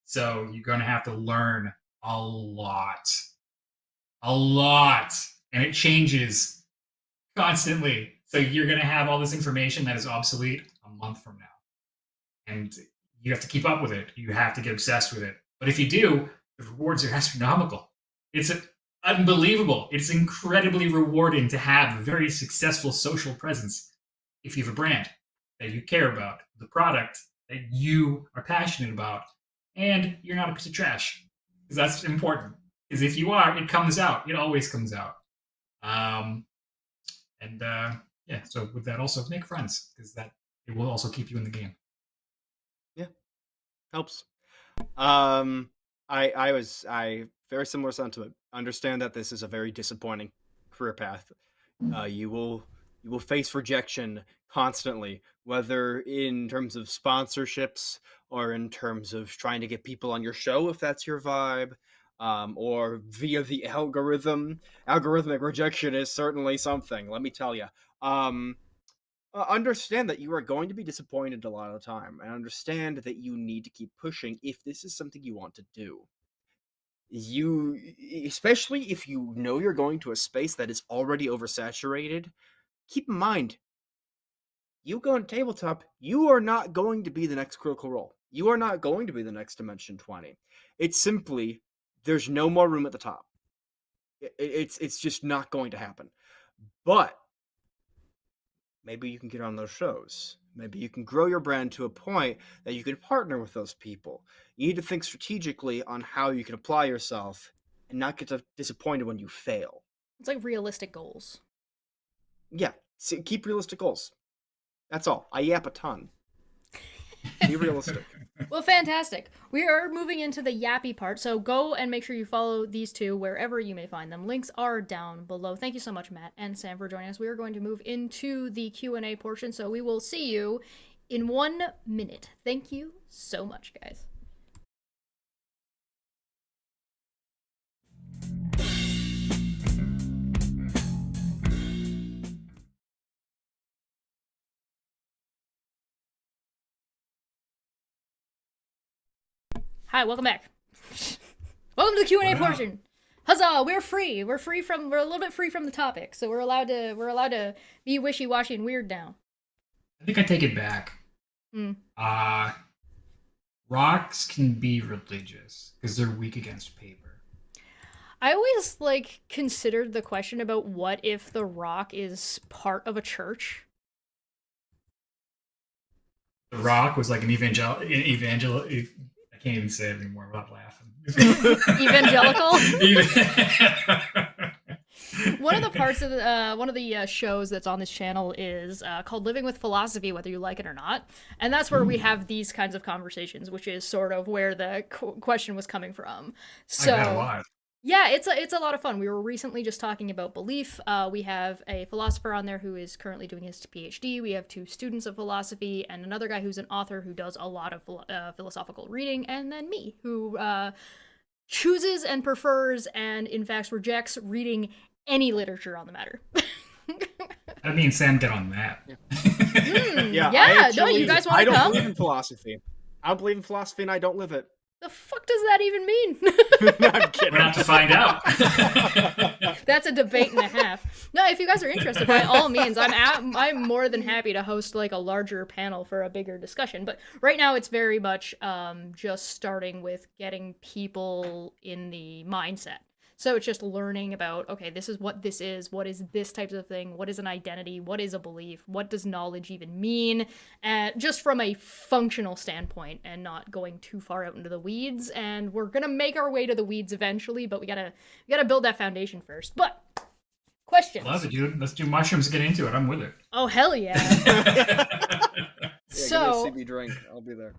C: So you're going to have to learn a lot, and it changes constantly. So you're going to have all this information that is obsolete a month from now, and you have to keep up with it. You have to get obsessed with it. But if you do, the rewards are astronomical. It's unbelievable. It's incredibly rewarding to have a very successful social presence if you have a brand that you care about, the product that you are passionate about, and you're not a piece of trash. Because that's important. Because if you are, it comes out. It always comes out. So with that, also make friends, because that it will also keep you in the game.
B: Yeah, helps. I very similar sentiment. Understand that this is a very disappointing career path. You will face rejection constantly, whether in terms of sponsorships or in terms of trying to get people on your show if that's your vibe. or via the algorithm. Algorithmic rejection is certainly something, let me tell you. Understand that you are going to be disappointed a lot of the time, and understand that you need to keep pushing if this is something you want to do. You, especially if you know you're going to a space that is already oversaturated, keep in mind, you go on tabletop, you are not going to be the next Critical Role. You are not going to be the next Dimension 20. It's simply, there's no more room at the top. It's just not going to happen. But maybe you can get on those shows. Maybe you can grow your brand to a point that you can partner with those people. You need to think strategically on how you can apply yourself and not get disappointed when you fail.
A: It's like realistic goals.
B: Yeah, keep realistic goals. That's all. I yap a ton. Be realistic.
A: Well, fantastic. We are moving into the yappy part, so go and make sure you follow these two wherever you may find them. Links are down below. Thank you so much, Matt and Sam, for joining us. We are going to move into the Q&A portion, so we will see you in 1 minute. Thank you so much, guys. Hi, welcome back. Welcome to the Q&A portion. Huzzah! We're free. We're a little bit free from the topic, so we're allowed to be wishy-washy and weird now.
C: I think I take it back. Rocks can be religious because they're weak against paper.
A: I always considered the question about what if the rock is part of a church.
C: The rock was like an evangel. I can't even say it anymore without laughing.
A: Evangelical. One of the parts of the shows that's on this channel is called Living with Philosophy, whether you like it or not, and that's where we have these kinds of conversations, which is sort of where the question was coming from. So
C: I bet a lot.
A: Yeah, it's a lot of fun. We were recently just talking about belief. We have a philosopher on there who is currently doing his PhD. We have 2 students of philosophy, and another guy who's an author who does a lot of philosophical reading, and then me, who chooses and prefers and, in fact, rejects reading any literature on the matter.
C: That means Sam, get on that.
A: Yeah, no, you guys want to come?
B: I don't believe in philosophy. I don't believe in philosophy, and I don't live it.
A: The fuck does that even mean?
B: I'm kidding.
C: We're about to find out.
A: That's a debate and a half. No, if you guys are interested, by all means, I'm more than happy to host a larger panel for a bigger discussion. But right now, it's very much just starting with getting people in the mindset. So it's just learning about, okay, this is, what is this type of thing, what is an identity, what is a belief, what does knowledge even mean, just from a functional standpoint and not going too far out into the weeds. And we're gonna make our way to the weeds eventually, but we gotta build that foundation first. But questions?
C: Love it, dude. Let's do mushrooms. Get into it. I'm with it.
A: Oh, hell yeah.
B: So give me a CB drink. I'll be there.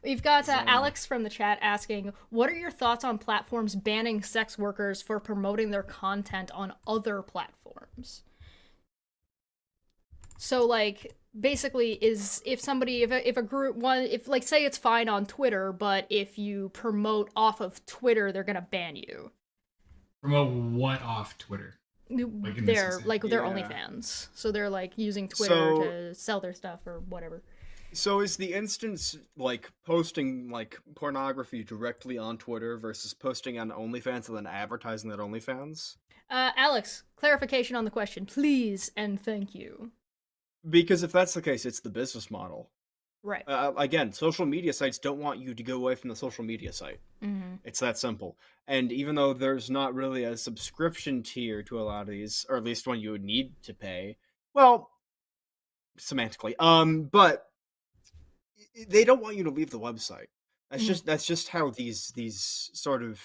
A: We've got Alex from the chat asking, what are your thoughts on platforms banning sex workers for promoting their content on other platforms? So, basically, if a group, say it's fine on Twitter, but if you promote off of Twitter, they're gonna ban you.
C: Promote what off Twitter?
A: They're OnlyFans. So they're, using Twitter to sell their stuff or whatever.
B: So is the instance posting pornography directly on Twitter versus posting on OnlyFans and then advertising that OnlyFans?
A: Alex, clarification on the question, please and thank you.
B: Because if that's the case, it's the business model.
A: Right.
B: Again, social media sites don't want you to go away from the social media site. Mm-hmm. It's that simple. And even though there's not really a subscription tier to a lot of these, or at least one you would need to pay, well, semantically, but they don't want you to leave the website. That's just how these sort of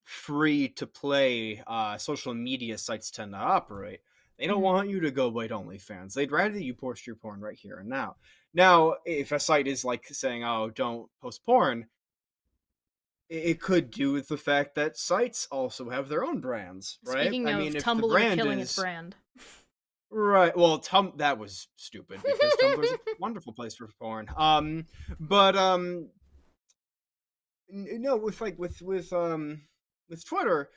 B: free to play social media sites tend to operate. They don't want you to go away to OnlyFans. They'd rather you post your porn right here and now. Now, if a site is saying, "Oh, don't post porn," it could do with the fact that sites also have their own brands, right?
A: Speaking of Tumblr killing its brand.
B: Right. Well, that was stupid because Tumblr's a wonderful place for porn. But no, with Twitter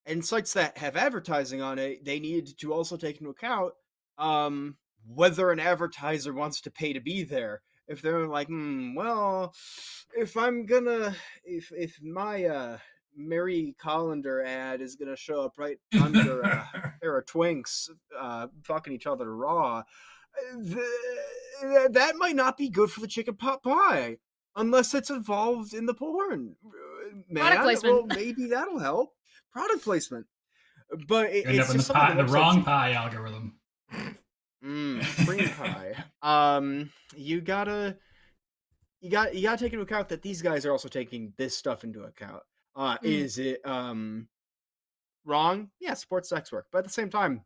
B: and sites that have advertising on it, they need to also take into account whether an advertiser wants to pay to be there. If they're like, well, if I'm gonna, if my Mary Collender ad is gonna show up right under a pair of twinks fucking each other raw, that might not be good for the chicken pot pie unless it's involved in the porn. Man,
A: Product placement.
B: well, maybe that'll help. Product placement, but
C: You end up
B: it's
C: in
B: just
C: the,
B: some of
C: the
B: websites
C: wrong pie algorithm.
B: cream pie. You gotta take into account that these guys are also taking this stuff into account. Is it wrong? Yeah, sports sex work, but at the same time,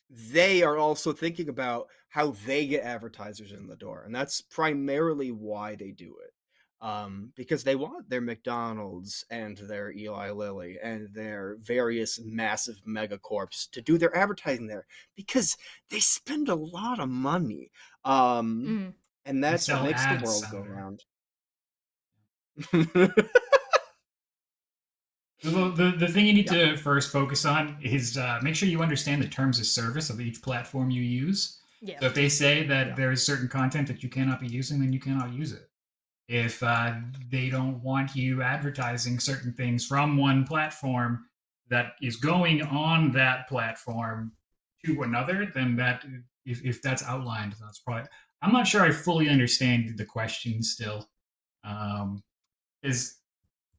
B: they are also thinking about how they get advertisers in the door, and that's primarily why they do it. Because they want their McDonald's and their Eli Lilly and their various massive megacorps to do their advertising there because they spend a lot of money. And that's what
C: sell
B: makes the
C: ads
B: world go
C: out there.
B: round.
C: The thing you need to first focus on is make sure you understand the terms of service of each platform you use.
A: Yeah.
C: So if they say that there is certain content that you cannot be using, then you cannot use it. If they don't want you advertising certain things from one platform that is going on that platform to another, then that if that's outlined, that's probably. I'm not sure I fully understand the question still, is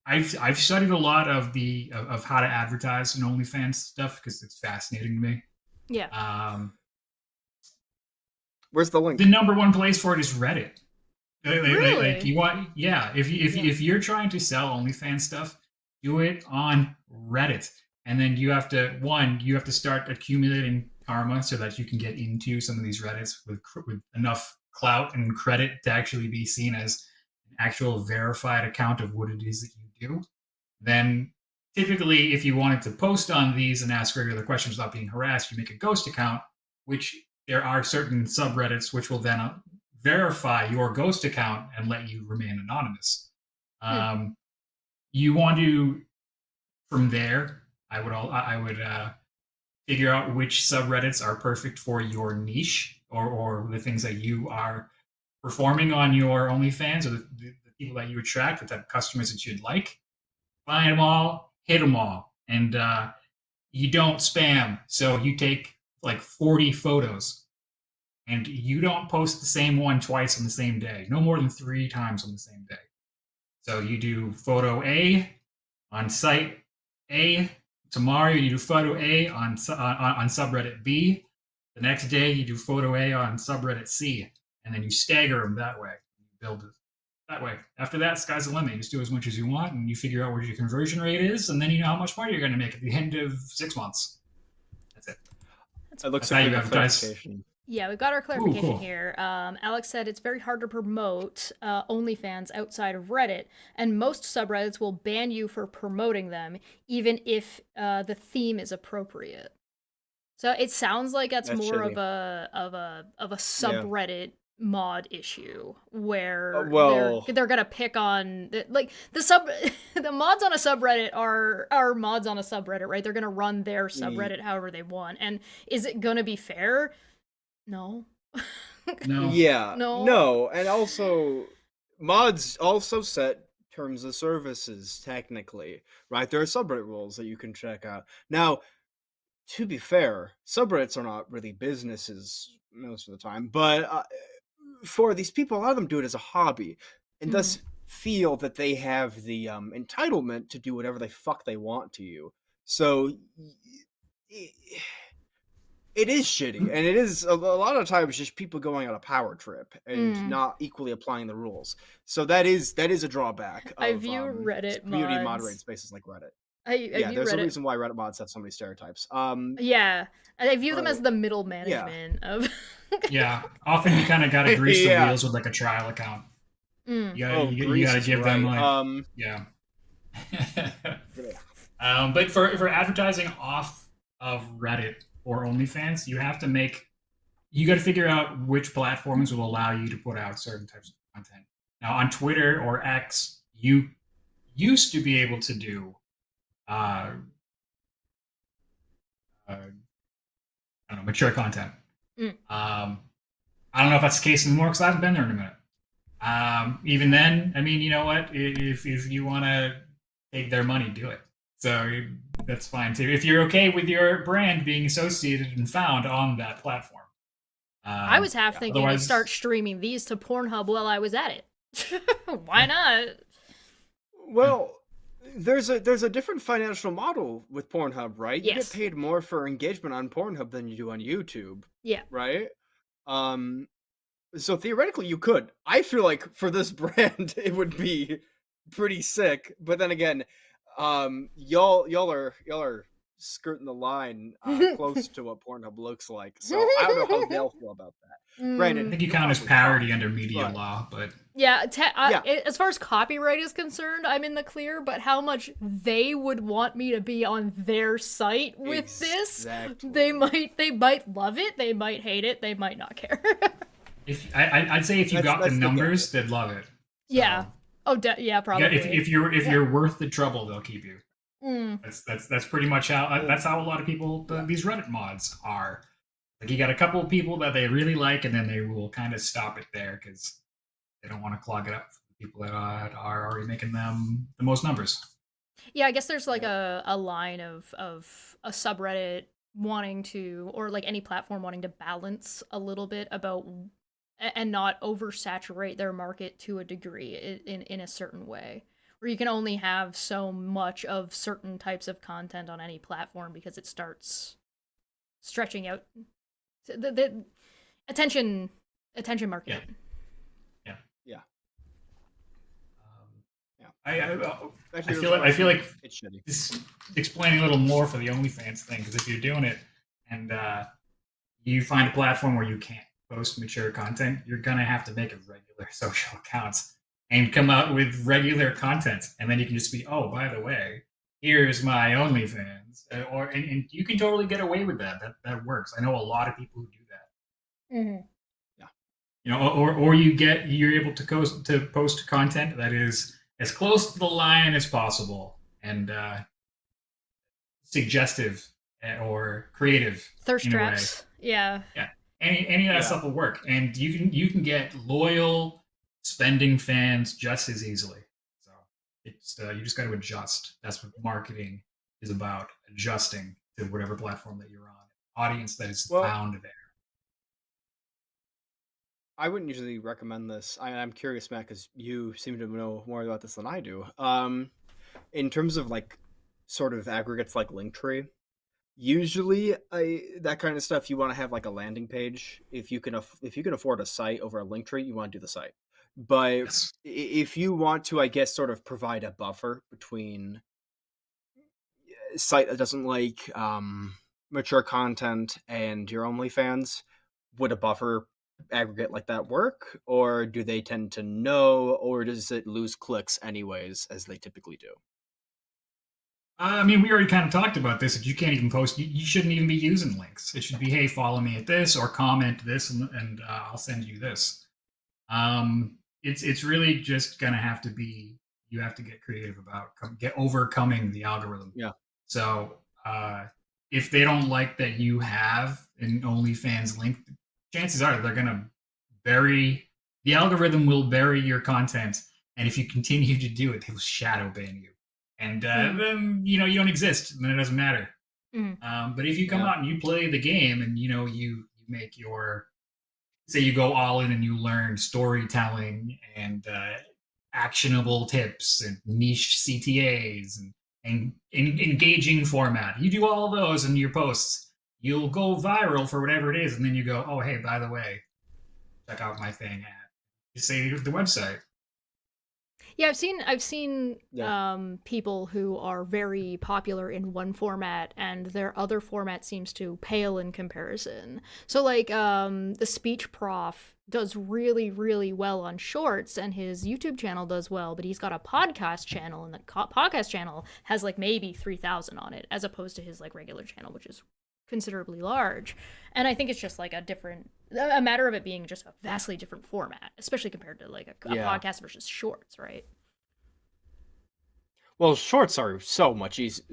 C: I've studied a lot of of how to advertise in OnlyFans stuff because it's fascinating to me.
A: Yeah.
B: Where's the link?
C: The number one place for it is Reddit.
A: Really?
C: Like you want, yeah. If you're trying to sell OnlyFans stuff, do it on Reddit, and then you have to start accumulating karma so that you can get into some of these Reddits with enough clout and credit to actually be seen as an actual verified account of what it is that you do. Then typically, if you wanted to post on these and ask regular questions without being harassed, you make a ghost account, which there are certain subreddits which will then verify your ghost account and let you remain anonymous. You want to, from there, I would figure out which subreddits are perfect for your niche or the things that you are performing on your OnlyFans or the people that you attract, the type of customers that you'd like. Find them all, hit them all, and you don't spam. So you take like 40 photos and you don't post the same one twice on the same day, no more than 3 times on the same day. So you do photo A on site A. Tomorrow you do photo A on subreddit B. The next day you do photo A on subreddit C, and then you stagger them that way. You build it that way. After that, sky's the limit. You just do as much as you want, and you figure out what your conversion rate is, and then you know how much money you're going to make at the end of 6 months. That's it.
B: It looks
C: That's how
B: like
C: you
B: a
C: advertise.
B: clarification.
A: Yeah, we've got our clarification
C: cool.
A: here. Alex said it's very hard to promote OnlyFans outside of Reddit, and most subreddits will ban you for promoting them, even if the theme is appropriate. So it sounds like that's more
B: shitty.
A: of a subreddit mod issue where
B: well-
A: they're gonna pick on like the mods on a subreddit are mods on a subreddit, right? They're gonna run their subreddit however they want, and is it gonna be fair? No.
C: No.
B: Yeah.
A: No.
B: No. And also, mods also set terms of services, technically, right? There are subreddit rules that you can check out. Now, to be fair, subreddits are not really businesses most of the time, but for these people, a lot of them do it as a hobby and thus feel that they have the entitlement to do whatever the fuck they want to you. So it is shitty, and it is a lot of times just people going on a power trip and not equally applying the rules. So that is a drawback.
A: I view Reddit
B: community
A: mods.
B: moderated spaces like Reddit.
A: I view
B: there's
A: Reddit,
B: a reason why Reddit mods have so many stereotypes.
A: Yeah, I view them as
B: Right.
A: the middle management of.
C: Yeah, often you kind of gotta grease the wheels with like a trial account. You gotta give them like yeah. But for advertising off of Reddit or OnlyFans, you have to you got to figure out which platforms will allow you to put out certain types of content. Now on Twitter or X, you used to be able to do uh, I don't know, mature content.
A: Mm.
C: I don't know if that's the case anymore because I haven't been there in a minute. Even then, I mean, you know what? If you want to take their money, do it. So that's fine too. If you're okay with your brand being associated and found on that platform.
A: I was half thinking to start streaming these to Pornhub while I was at it. Why not?
B: Well, there's a different financial model with Pornhub, right? You
A: Yes.
B: get paid more for engagement on Pornhub than you do on YouTube.
A: Yeah.
B: Right? So theoretically you could. I feel like for this brand it would be pretty sick, but then again, y'all are skirting the line close to what Pornhub looks like. So I don't know how they'll feel about that. Granted,
C: I think you
B: you're
C: count as
B: probably
C: parody
B: fine,
C: under media
B: but-
C: law, but
A: Yeah,
B: Yeah.
A: as far as copyright is concerned, I'm in the clear, but how much they would want me to be on their site with this,
B: Exactly.
A: they might love it, they might hate it, they might not care.
C: if I'd say if you got the
B: That's the
C: numbers, they'd love it. So,
A: Yeah. Oh, yeah,
C: yeah,
A: probably.
C: if you're worth the trouble, they'll keep you.
A: Mm.
C: That's pretty much how a lot of people these Reddit mods are. Like you got a couple of people that they really like, and then they will kind of stop it there because they don't want to clog it up for the people that are already making them the most numbers.
A: Yeah, I guess there's like a line of a subreddit wanting to, or like any platform wanting to balance a little bit about and not oversaturate their market to a degree in a certain way, where you can only have so much of certain types of content on any platform because it starts stretching out the attention market.
C: Yeah.
B: Yeah.
C: I feel like
B: it's shitty.
C: just explaining a little more for the OnlyFans thing, because if you're doing it and you find a platform where you can't post mature content, you're gonna have to make a regular social accounts and come out with regular content, and then you can just be, oh, by the way, here's my OnlyFans, and you can totally get away with that. That works. I know a lot of people who do that.
A: Mm-hmm.
C: You know, or you're able to post content that is as close to the line as possible and suggestive or creative.
A: Thirst traps. Yeah.
C: Any of that stuff will work, and you can get loyal spending fans just as easily. So it's you just got to adjust. That's what marketing is about: adjusting to whatever platform that you're on, audience that is found there.
B: I wouldn't usually recommend this. I'm curious, Matt, because you seem to know more about this than I do. In terms of like sort of aggregates like Linktree, usually that kind of stuff you want to have like a landing page. If you can afford a site over a Linktree, you want to do the site. But
C: Yes.
B: if you want to, I guess, sort of provide a buffer between a site that doesn't like mature content and your OnlyFans, would a buffer aggregate like that work, or do they tend to know, or does it lose clicks anyways, as they typically do?
C: I mean, we already kind of talked about this. If you can't even post, you shouldn't even be using links. It should be, hey, follow me at this, or comment this, and I'll send you this. It's really just gonna have to be, you have to get creative about overcoming the algorithm.
B: Yeah.
C: So if they don't like that you have an OnlyFans link, chances are they're gonna the algorithm will bury your content, and if you continue to do it, they will shadow ban you, and then you don't exist, and then it doesn't matter. But if you come out and you play the game, and you make say you go all in and you learn storytelling and actionable tips and niche CTAs and engaging format, you do all those in your posts, you'll go viral for whatever it is, and then you go, oh, hey, by the way, check out my thing at, you say the website.
A: Yeah, I've seen people who are very popular in one format and their other format seems to pale in comparison. So like the speech prof does really, really well on shorts, and his YouTube channel does well, but he's got a podcast channel, and the podcast channel has like maybe 3,000 on it, as opposed to his like regular channel, which is considerably large. And I think it's just like a matter of it being just a vastly different format, especially compared to like a podcast versus shorts, right?
B: Well, shorts are so much easier.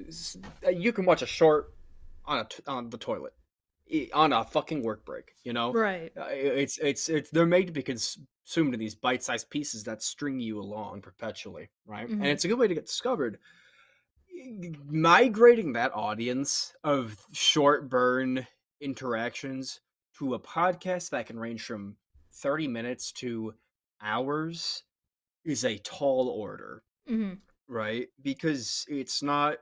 B: You can watch a short on the toilet, on a fucking work break. You know,
A: Right.
B: it's they're made to be consumed in these bite-sized pieces that string you along perpetually, right? And it's a good way to get discovered. Migrating that audience of short burn interactions to a podcast that can range from 30 minutes to hours is a tall order, right? Because it's not,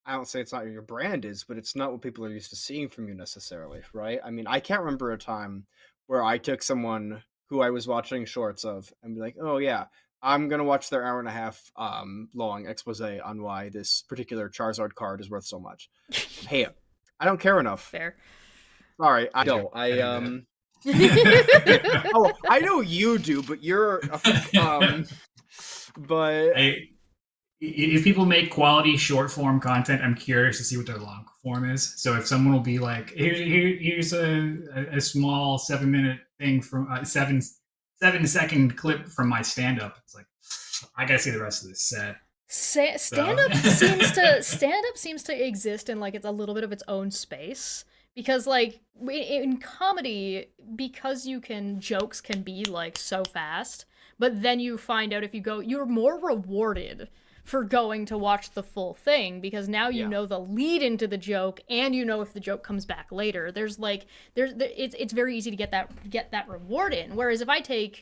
B: I don't say it's not your brand is, but it's not what people are used to seeing from you necessarily, right? I mean, I can't remember a time where I took someone who I was watching shorts of and be like, oh yeah, I'm gonna watch their hour and a half long expose on why this particular Charizard card is worth so much. Hey, I don't care enough.
A: Fair.
B: Sorry, I don't. Oh, I know you do, but you're but
C: if people make quality short form content, I'm curious to see what their long form is. So if someone will be like, here's a small 7-minute thing from 7-second clip from my stand up, it's like, I gotta see the rest of this set.
A: Stand up seems to exist in like it's a little bit of its own space, because like in comedy, because jokes can be like so fast, but then you find out if you go, you're more rewarded for going to watch the full thing, because now you know the lead into the joke and you know if the joke comes back later. It's very easy to get that reward in. Whereas if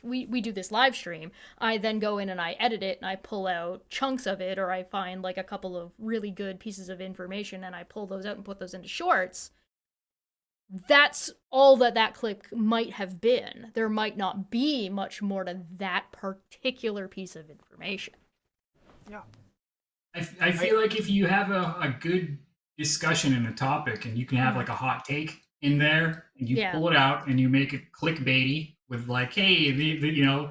A: we do this live stream, I then go in and I edit it and I pull out chunks of it, or I find like a couple of really good pieces of information and I pull those out and put those into shorts. That's all that clip might have been. There might not be much more to that particular piece of information.
B: Yeah.
C: I feel like if you have a good discussion in a topic and you can have like a hot take in there and you pull it out and you make it clickbaity with like, hey, you know,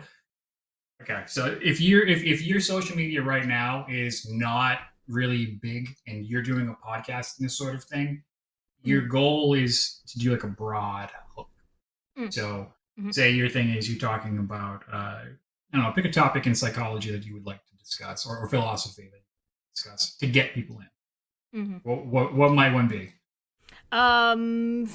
C: okay. So if your social media right now is not really big and you're doing a podcast and this sort of thing, your goal is to do like a broad hook. So say your thing is you're talking about, I don't know, pick a topic in psychology that you would like to discuss, or philosophy that you discuss to get people in. What might one be?
A: I mean,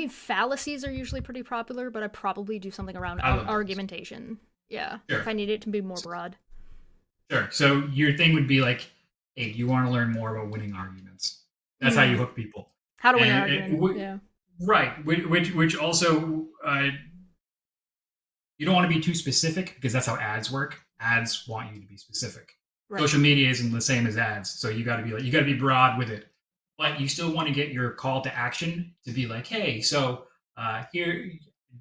A: fallacies are usually pretty popular, but I probably do something around argumentation. Yeah, sure. If I need it to be more broad.
C: Sure. So your thing would be like, hey, do you want to learn more about winning arguments? That's how you hook people.
A: How to win an argument. Yeah.
C: Right. Which also, you don't want to be too specific, because that's how ads work. Ads want you to be specific. Right. Social media isn't the same as ads, so you got to be broad with it. But you still want to get your call to action to be like, hey, so here,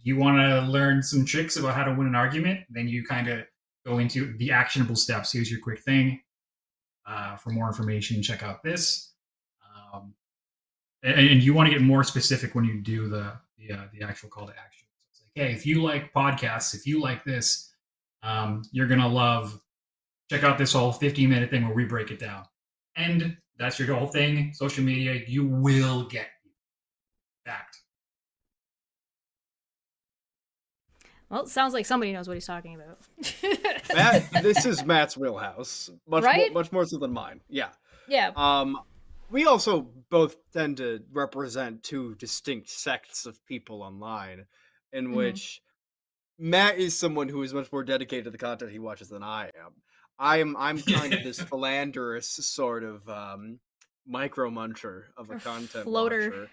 C: you want to learn some tricks about how to win an argument? Then you kind of go into the actionable steps. Here's your quick thing. For more information, check out this. And you want to get more specific when you do the actual call to action. So it's like, hey, if you like podcasts, if you like this, you're gonna love. Check out this whole 15-minute thing where we break it down. And that's your whole thing. Social media, you will get fact.
A: Well, it sounds like somebody knows what he's talking about.
B: This is Matt's wheelhouse. Much more so than mine. Yeah.
A: Yeah.
B: We also both tend to represent two distinct sects of people online, in which Matt is someone who is much more dedicated to the content he watches than I am. I'm kind of this philanderous sort of micro muncher of a content
A: floater.
B: Watcher.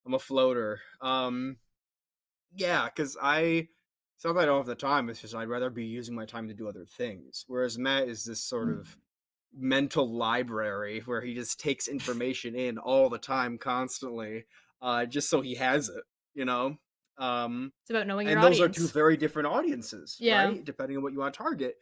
B: I'm a floater. Yeah, because it's not that I don't have the time. It's just I'd rather be using my time to do other things. Whereas Matt is this sort of mental library where he just takes information in all the time, constantly, just so he has it. You know.
A: It's about knowing your
B: audience. And those are two very different audiences, right? Depending on what you want to target.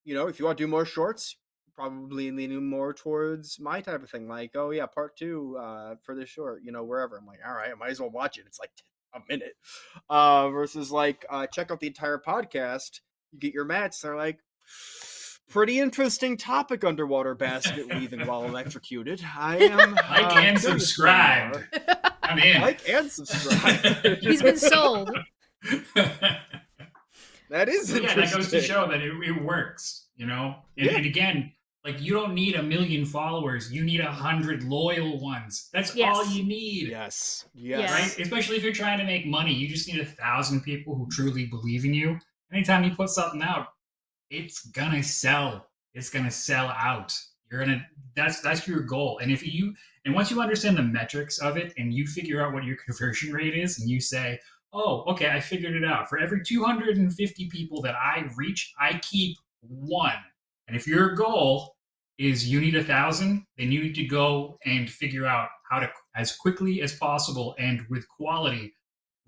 B: You know, if you want to do more shorts, probably leaning more towards my type of thing. Like, oh yeah, part 2 for this short, you know, wherever. I'm like, all right, I might as well watch it. It's like a minute. Versus like, check out the entire podcast. You get your mats. They're like, pretty interesting topic, underwater basket weaving while electrocuted. I am
C: like and subscribe. I'm in.
B: Like and subscribe.
A: He's been sold.
B: That is interesting.
C: Yeah, that goes to show that it works. you know?
B: Yeah.
C: And again, like, you don't need 1 million followers. You need 100 loyal ones. That's
A: Yes.
C: all you need.
B: Yes.
C: Right? Especially if you're trying to make money. You just need 1,000 people who truly believe in you. Anytime you put something out, it's gonna sell. It's gonna sell out. That's your goal. And once you understand the metrics of it and you figure out what your conversion rate is, and you say, oh, okay, I figured it out. For every 250 people that I reach, I keep one. And if your goal is you need 1,000, then you need to go and figure out how to, as quickly as possible and with quality,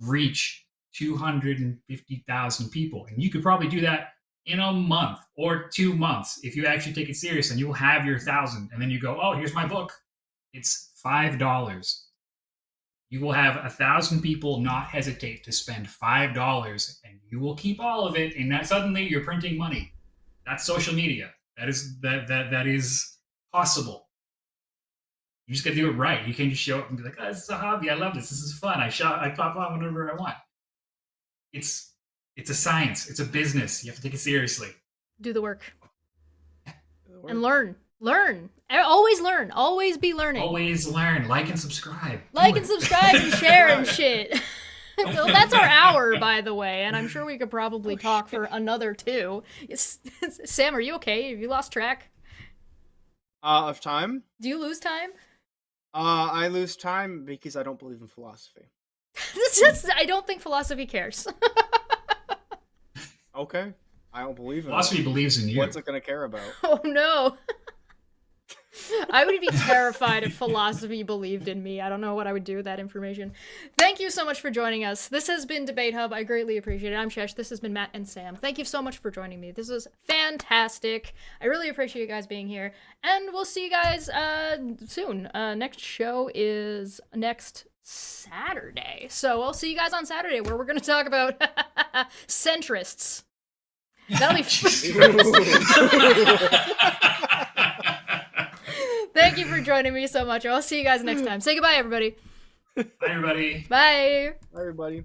C: reach 250,000 people. And you could probably do that in a month or 2 months if you actually take it serious, and you'll have your 1,000. And then you go, oh, here's my book. It's $5. You will have 1,000 people not hesitate to spend $5, and you will keep all of it. And that suddenly you're printing money. That's social media. That is possible. You just got to do it right. You can't just show up and be like, oh, this is a hobby. I love this. This is fun. I pop on whenever I want. It's a science. It's a business. You have to take it seriously.
A: Do the work. And learn. Always learn. Always be learning.
C: Always learn. Like and subscribe.
A: Like and subscribe and share and shit. Well, that's our hour, by the way, and I'm sure we could probably talk for another 2. Sam, are you okay? Have you lost track?
B: Of time?
A: Do you lose time?
B: I lose time because I don't believe in philosophy.
A: I don't think philosophy cares.
B: Okay. I don't believe in
C: Philosophy
B: it.
C: believes in you.
B: What's it going to care about?
A: Oh, no. I would be terrified if philosophy believed in me. I don't know what I would do with that information. Thank you so much for joining us. This has been Debate Hub. I greatly appreciate it. I'm Shesh. This has been Matt and Sam. Thank you so much for joining me. This was fantastic. I really appreciate you guys being here. And we'll see you guys soon. Next show is next Saturday. So I'll see you guys on Saturday, where we're going to talk about centrists. That'll be Thank you for joining me so much. I'll see you guys next time. Say goodbye, everybody.
C: Bye, everybody.
A: Bye.
B: Bye, everybody.